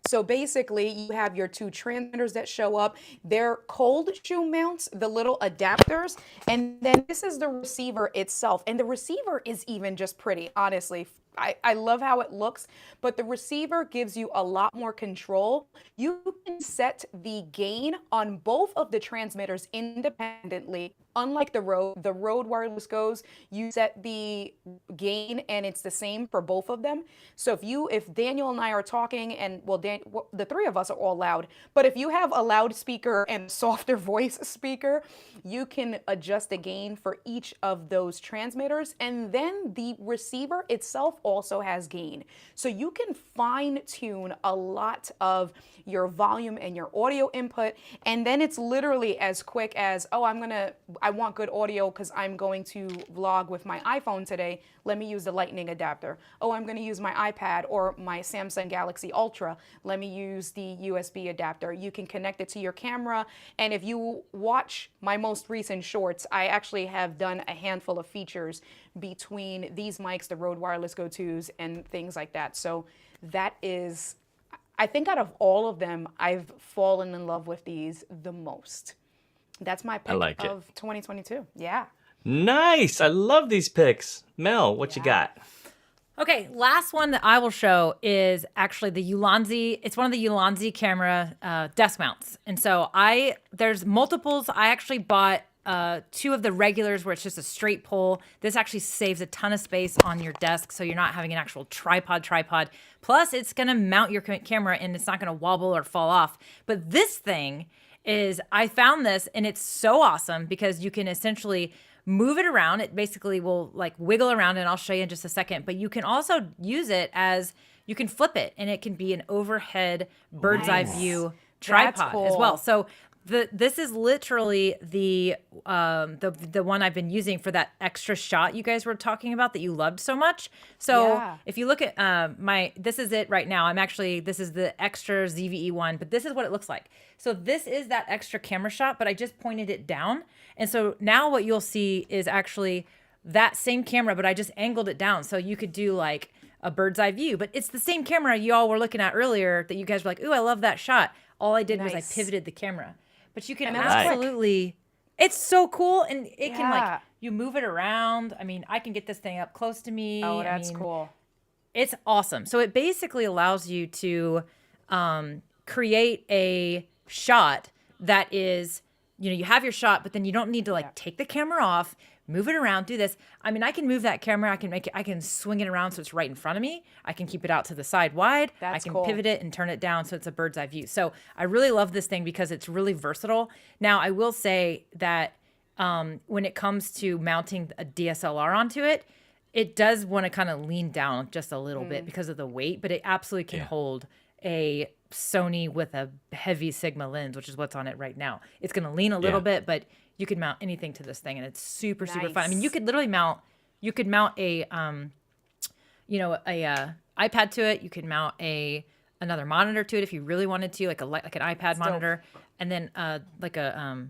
So basically, you have your two transmitters that show up. They're cold shoe mounts, the little adapters, and then this is the receiver itself. And the receiver is even just pretty, honestly. I love how it looks, but the receiver gives you a lot more control. You can set the gain on both of the transmitters independently. Unlike the Rode wireless goes, you set the gain and it's the same for both of them. So if Daniel and I are talking, and the three of us are all loud, but if you have a loudspeaker and softer voice speaker, you can adjust the gain for each of those transmitters, and then the receiver itself also has gain. So you can fine tune a lot of your volume and your audio input, and then it's literally as quick as, oh, I want good audio because I'm going to vlog with my iPhone today. Let me use the Lightning adapter. Oh, I'm going to use my iPad or my Samsung Galaxy Ultra. Let me use the USB adapter. You can connect it to your camera. And if you watch my most recent shorts, I actually have done a handful of features between these mics, the Rode Wireless Go 2s, and things like that. So that is, I think out of all of them, I've fallen in love with these the most. That's my pick of 2022. Yeah. Nice. I love these picks. Mel, what you got? Okay, last one that I will show is actually the Ulanzi. It's one of the Ulanzi camera desk mounts. And so there's multiples. I actually bought two of the regulars where it's just a straight pole. This actually saves a ton of space on your desk, so you're not having an actual tripod. Plus, it's going to mount your camera and it's not going to wobble or fall off. But this thing I found this, and it's so awesome because you can essentially move it around. It basically will like wiggle around, and I'll show you in just a second. But you can also use it you can flip it, and it can be an overhead bird's eye view tripod as well. So this is literally the one I've been using for that extra shot you guys were talking about that you loved so much. So if you look at this is it right now. This is the extra ZV-E1, but this is what it looks like. So this is that extra camera shot, but I just pointed it down. And so now what you'll see is actually that same camera, but I just angled it down. So you could do like a bird's eye view, but it's the same camera you all were looking at earlier that you guys were like, ooh, I love that shot. All I did was I pivoted the camera. But you can absolutely, it's so cool. And it can like, you move it around. I mean, I can get this thing up close to me. Oh, that's cool. It's awesome. So it basically allows you to create a shot that is, you have your shot, but then you don't need to take the camera off, move it around, do this. I mean, I can move that camera. I can swing it around so it's right in front of me. I can keep it out to the side wide. I can pivot it and turn it down so it's a bird's eye view. So I really love this thing because it's really versatile. Now, I will say that when it comes to mounting a DSLR onto it, it does want to kind of lean down just a little bit because of the weight, but it absolutely can hold a Sony with a heavy Sigma lens, which is what's on it right now. It's going to lean a little bit, but you can mount anything to this thing, and it's super fun. I mean, you could literally mount a iPad to it. You could mount another monitor to it if you really wanted to, like an iPad monitor, and then like a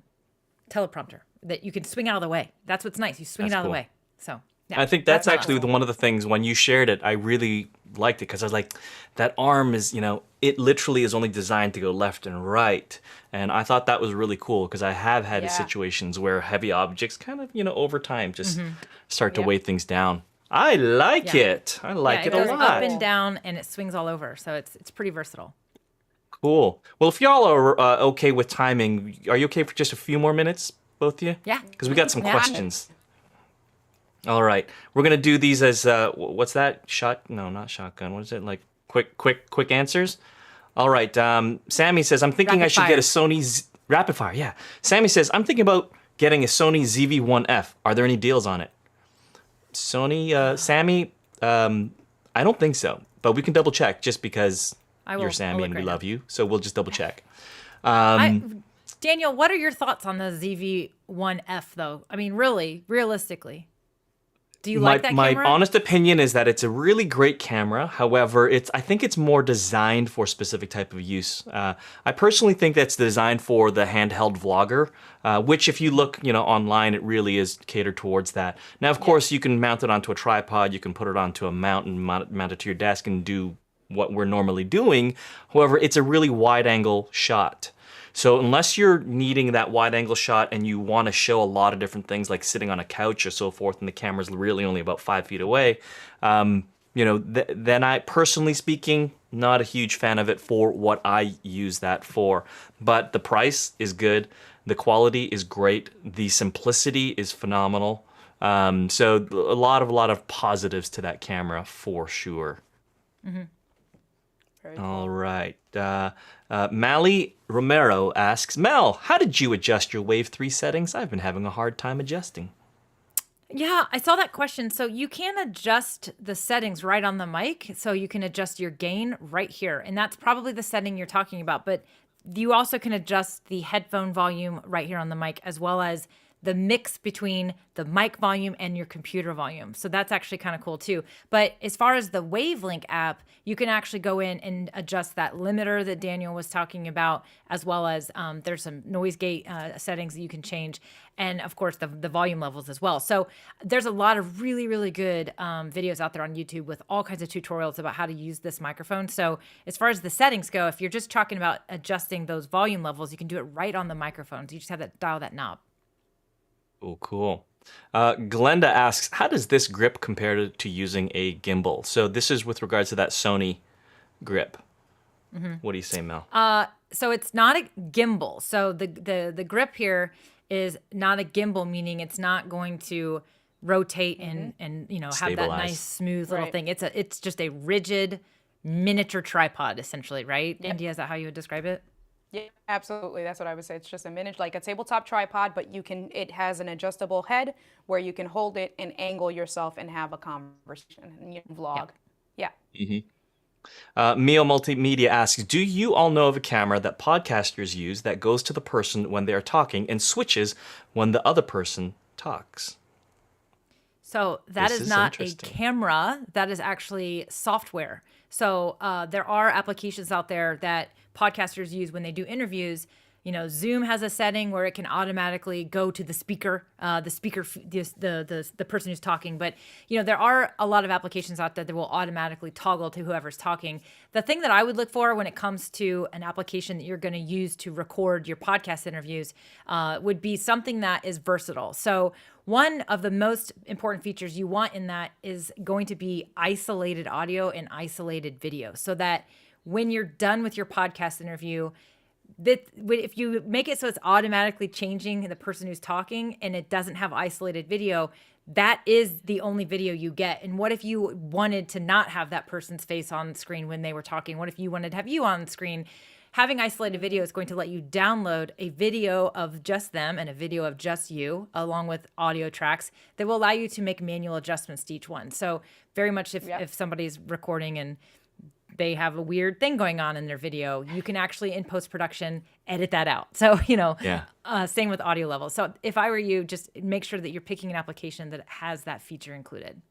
teleprompter that you can swing out of the way. That's what's nice. You swing it out of the way. So I think that's actually one of the things when you shared it, I really liked it because I was like, that arm is, it literally is only designed to go left and right. And I thought that was really cool because I have had situations where heavy objects kind of, over time just start to weigh things down. I like it. I like it a lot. It goes up and down and it swings all over. So it's pretty versatile. Cool. Well, if y'all are okay with timing, are you okay for just a few more minutes, both of you? Yeah. Because we got some questions. All right, we're gonna do these as what's that? No, not shotgun. What is it? Like quick answers. All right. Sammy says I'm thinking I should get a Sony rapid fire. Yeah. Sammy says I'm thinking about getting a Sony ZV-1F. Are there any deals on it? Sony, Sammy, I don't think so, but we can double check just because you're Sammy and we love you. So we'll just double check. Daniel, what are your thoughts on the ZV-1F though? I mean, really, realistically. Do you like that my camera? honest opinion is that it's a really great camera. However, I think it's more designed for a specific type of use. I personally think that's designed for the handheld vlogger, which if you look, online, it really is catered towards that. Now, of course, you can mount it onto a tripod. You can put it onto a mount and mount it to your desk and do what we're normally doing. However, it's a really wide-angle shot. So unless you're needing that wide angle shot and you want to show a lot of different things like sitting on a couch or so forth and the camera's really only about 5 feet away, then I, personally speaking, not a huge fan of it for what I use that for. But the price is good. The quality is great. The simplicity is phenomenal. So a lot of positives to that camera for sure. Mm-hmm. Very cool. All right. Mally Romero asks, Mel, how did you adjust your Wave 3 settings? I've been having a hard time adjusting. Yeah, I saw that question. So you can adjust the settings right on the mic. So you can adjust your gain right here. And that's probably the setting you're talking about. But you also can adjust the headphone volume right here on the mic, as well as the mix between the mic volume and your computer volume. So that's actually kind of cool too. But as far as the Wavelink app, you can actually go in and adjust that limiter that Daniel was talking about, as well as there's some noise gate settings that you can change. And of course, the volume levels as well. So there's a lot of really, really good videos out there on YouTube with all kinds of tutorials about how to use this microphone. So as far as the settings go, if you're just talking about adjusting those volume levels, you can do it right on the microphone. So you just have to dial that knob. Oh, cool. Glenda asks, how does this grip compare to using a gimbal? So this is with regards to that Sony grip. Mm-hmm. What do you say, Mel? So it's not a gimbal. So the grip here is not a gimbal, meaning it's not going to rotate and have that nice smooth little thing. It's just a rigid miniature tripod, essentially, right? Yep. India, is that how you would describe it? Yeah, absolutely. That's what I would say. It's just a miniature, like a tabletop tripod, but it has an adjustable head where you can hold it and angle yourself and have a conversation and vlog. Yeah. Mm-hmm. Mio Multimedia asks, do you all know of a camera that podcasters use that goes to the person when they are talking and switches when the other person talks? So that is not a camera. That is actually software. So there are applications out there that podcasters use when they do interviews. Zoom has a setting where it can automatically go to the speaker, the person who's talking. But there are a lot of applications out there that will automatically toggle to whoever's talking. The thing that I would look for when it comes to an application that you're going to use to record your podcast interviews would be something that is versatile. So one of the most important features you want in that is going to be isolated audio and isolated video, so that when you're done with your podcast interview, that if you make it so it's automatically changing the person who's talking and it doesn't have isolated video, that is the only video you get. And what if you wanted to not have that person's face on screen when they were talking? What if you wanted to have you on screen? Having isolated video is going to let you download a video of just them and a video of just you, along with audio tracks that will allow you to make manual adjustments to each one. So very much if somebody's recording and they have a weird thing going on in their video, you can actually in post-production edit that out. So, same with audio levels. So if I were you, just make sure that you're picking an application that has that feature included.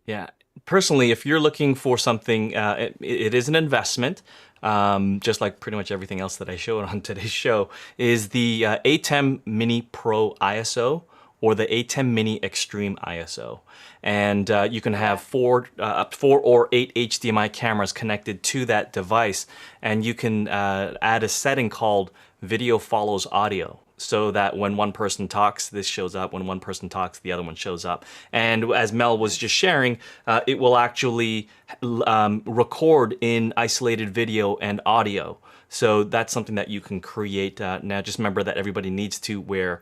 Yeah. Personally, if you're looking for something, it is an investment, just like pretty much everything else that I showed on today's show, is the A10 Mini Pro ISO or the A10 Mini Extreme ISO. And you can have 4 or 8 HDMI cameras connected to that device, and you can add a setting called Video Follows Audio, so that when one person talks, this shows up. When one person talks, the other one shows up. And as Mel was just sharing, it will actually record in isolated video and audio. So that's something that you can create. Now, just remember that everybody needs to wear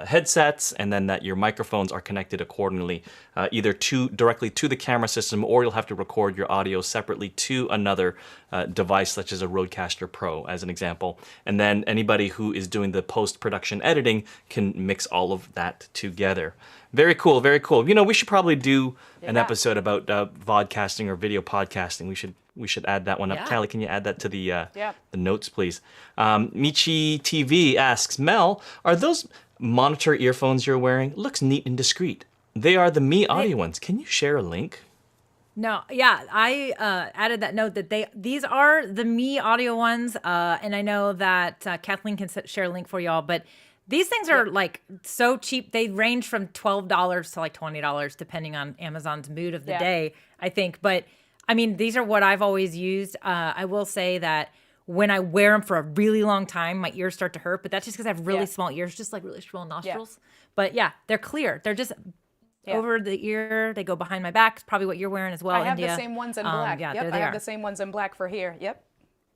headsets, and then that your microphones are connected accordingly, either directly to the camera system, or you'll have to record your audio separately to another device, such as a Rodecaster Pro, as an example. And then anybody who is doing the post-production editing can mix all of that together. Very cool, very cool. We should probably do an episode about vodcasting or video podcasting. We should add that one up. Callie, can you add that to the notes, please? Michi TV asks, Mel, are those monitor earphones you're wearing? Looks neat and discreet. They are the Mi Audio ones. Can you share a link? No, yeah, I added that note that these are the Mi Audio ones, and I know that Kathleen can share a link for y'all, but these things are like so cheap. They range from $12 to like $20, depending on Amazon's mood of the day, I think. But I mean, these are what I've always used. I will say that when I wear them for a really long time, my ears start to hurt, but that's just because I have really small ears, just like really small nostrils. But yeah, they're clear. They're just over the ear. They go behind my back. It's probably what you're wearing as well, I have India. the same ones in black. Yeah, Yep, there they I have are. the same ones in black for here. Yep.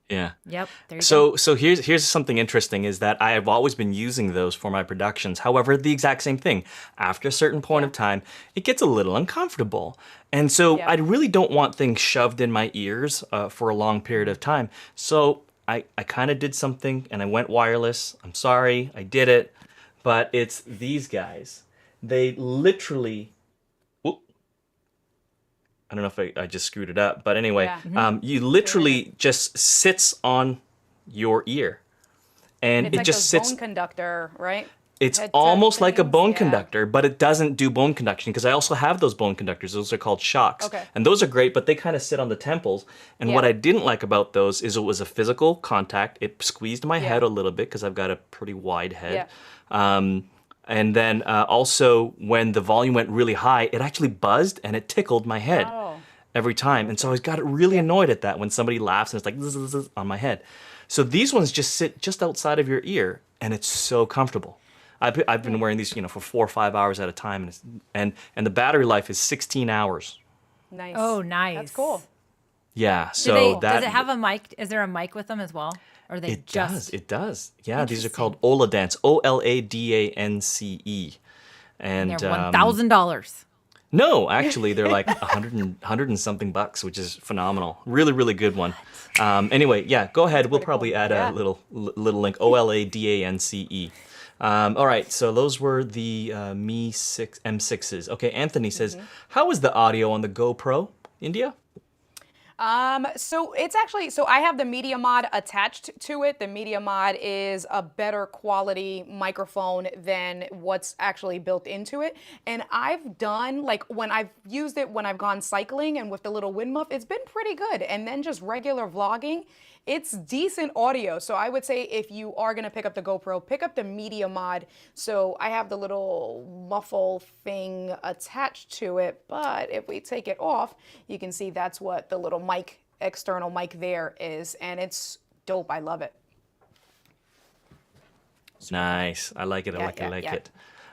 Yeah. Yep. There you go. So here's something interesting is that I have always been using those for my productions. However, the exact same thing. After a certain point of time, it gets a little uncomfortable. And so I really don't want things shoved in my ears for a long period of time. So I kind of did something and I went wireless. I'm sorry, I did it. But it's these guys. They literally... I don't know if I just screwed it up, but anyway, you literally just sits on your ear, and It's it like just a sits. bone conductor, right? It's Headset almost like a things? bone Yeah. conductor, but it doesn't do bone conduction because I also have those bone conductors. Those are called shocks, Okay. and those are great, but they kind of sit on the temples. And what I didn't like about those is it was a physical contact. It squeezed my head a little bit because I've got a pretty wide head. And then also when the volume went really high, it actually buzzed and it tickled my head every time. And so I got really annoyed at that when somebody laughs and it's like zzz, zzz, zzz on my head. So these ones just sit just outside of your ear and it's so comfortable. I've been wearing these, for 4 or 5 hours at a time, and the battery life is 16 hours. Nice. Oh, nice. That's cool. Yeah. So does it have a mic? Is there a mic with them as well? Or are they It just... does. It does. Yeah, these are called Oladance. OLADANCE. And They're $1,000. No, actually, they're like 100 and something bucks, which is phenomenal. Really, really good one. Anyway, yeah, go ahead. We'll probably add a little link. OLADANCE. All right, so those were the Mi M6s. Okay, Anthony says, how is the audio on the GoPro, India? So it's actually, so I have the Media Mod attached to it. The Media Mod is a better quality microphone than what's actually built into it. And I've done, like when I've used it, when I've gone cycling and with the little wind muff, it's been pretty good. And then just regular vlogging, it's decent audio. So I would say if you are gonna pick up the GoPro, pick up the Media Mod. So I have the little muffle thing attached to it, but if we take it off, you can see that's what the little mic, external mic there is, and it's dope. I love it. Nice. I like it. I like it.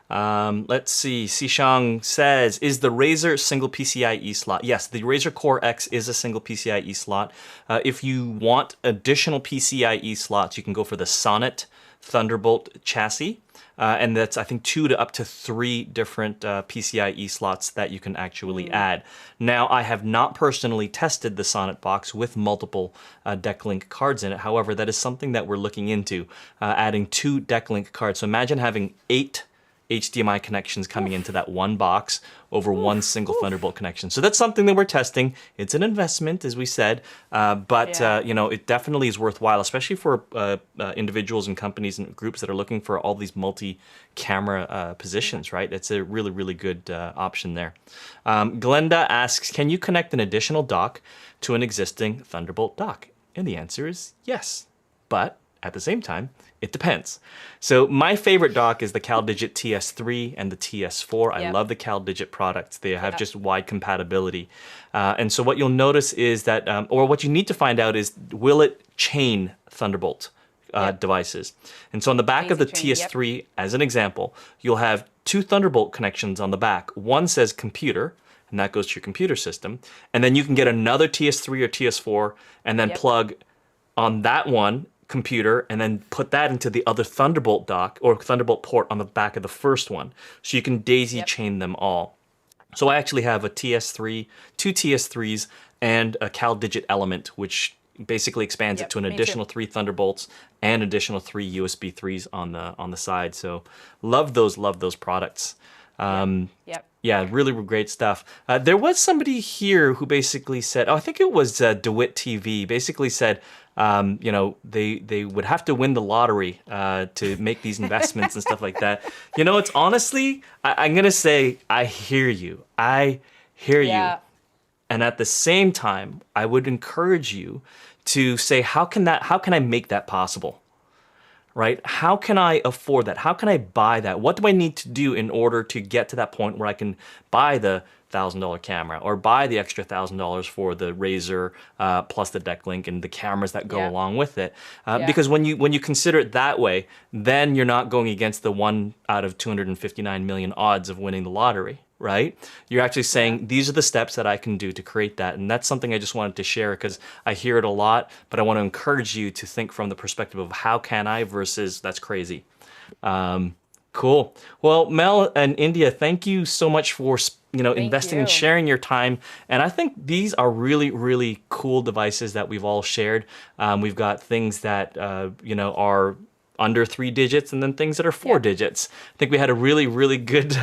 Let's see. Xishang says, is the Razer single PCIe slot? Yes, the Razer Core X is a single PCIe slot. If you want additional PCIe slots, you can go for the Sonnet Thunderbolt chassis. And that's, I think, 2 to up to 3 different PCIe slots that you can actually add. Now, I have not personally tested the Sonnet box with multiple DeckLink cards in it. However, that is something that we're looking into, adding 2 DeckLink cards. So imagine having 8 HDMI connections coming into that one box over one single Thunderbolt connection. So that's something that we're testing. It's an investment, as we said, but it definitely is worthwhile, especially for individuals and companies and groups that are looking for all these multi-camera positions, right? It's a really, really good option there. Glenda asks, can you connect an additional dock to an existing Thunderbolt dock? And the answer is yes, but at the same time, it depends. So my favorite dock is the Caldigit TS3 and the TS4. I love the Caldigit products. They have just wide compatibility. And so what you'll notice is that, or what you need to find out is, will it chain Thunderbolt devices? And so on the back of the TS3, as an example, you'll have 2 Thunderbolt connections on the back. One says computer, and that goes to your computer system. And then you can get another TS3 or TS4 and then plug on that one computer and then put that into the other Thunderbolt dock or Thunderbolt port on the back of the first one. So you can daisy chain them all. So I actually have a TS3, 2 TS3s, and a Caldigit element, which basically expands it to an additional 3 Thunderbolts and additional 3 USB 3s on the side. So love those products. Yeah, really great stuff. There was somebody here who basically said, I think it was DeWitt TV, basically said, you know, they would have to win the lottery to make these investments and stuff like that. You know, it's honestly, I'm gonna say, I hear you. I hear you. And at the same time, I would encourage you to say, how can I make that possible? Right? How can I afford that? How can I buy that? What do I need to do in order to get to that point where I can buy the $1,000 camera or buy the extra $1,000 for the Razr plus the deck link and the cameras that go along with it? Because when you consider it that way, then you're not going against the 1 out of 259 million odds of winning the lottery. Right? You're actually saying these are the steps that I can do to create that. And that's something I just wanted to share because I hear it a lot, but I want to encourage you to think from the perspective of how can I versus that's crazy. Cool. Well, Mel and India, thank you so much for investing and sharing your time. And I think these are really, really cool devices that we've all shared. We've got things that are under 3 digits and then things that are 4 digits. I think we had a really, really good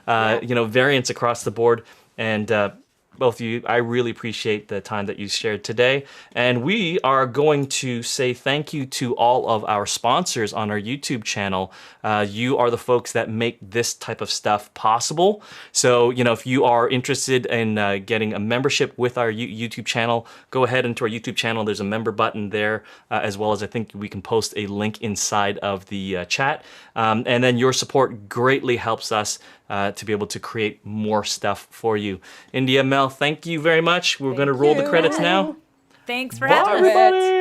variance across the board. And both of you, I really appreciate the time that you shared today. And we are going to say thank you to all of our sponsors on our YouTube channel. You are the folks that make this type of stuff possible. So, if you are interested in getting a membership with our YouTube channel, go ahead into our YouTube channel. There's a member button there, as well as I think we can post a link inside of the chat. And then your support greatly helps us to be able to create more stuff for you. India, Mel, thank you very much. We're going to roll the credits now. Thanks for Bye, having us. everybody.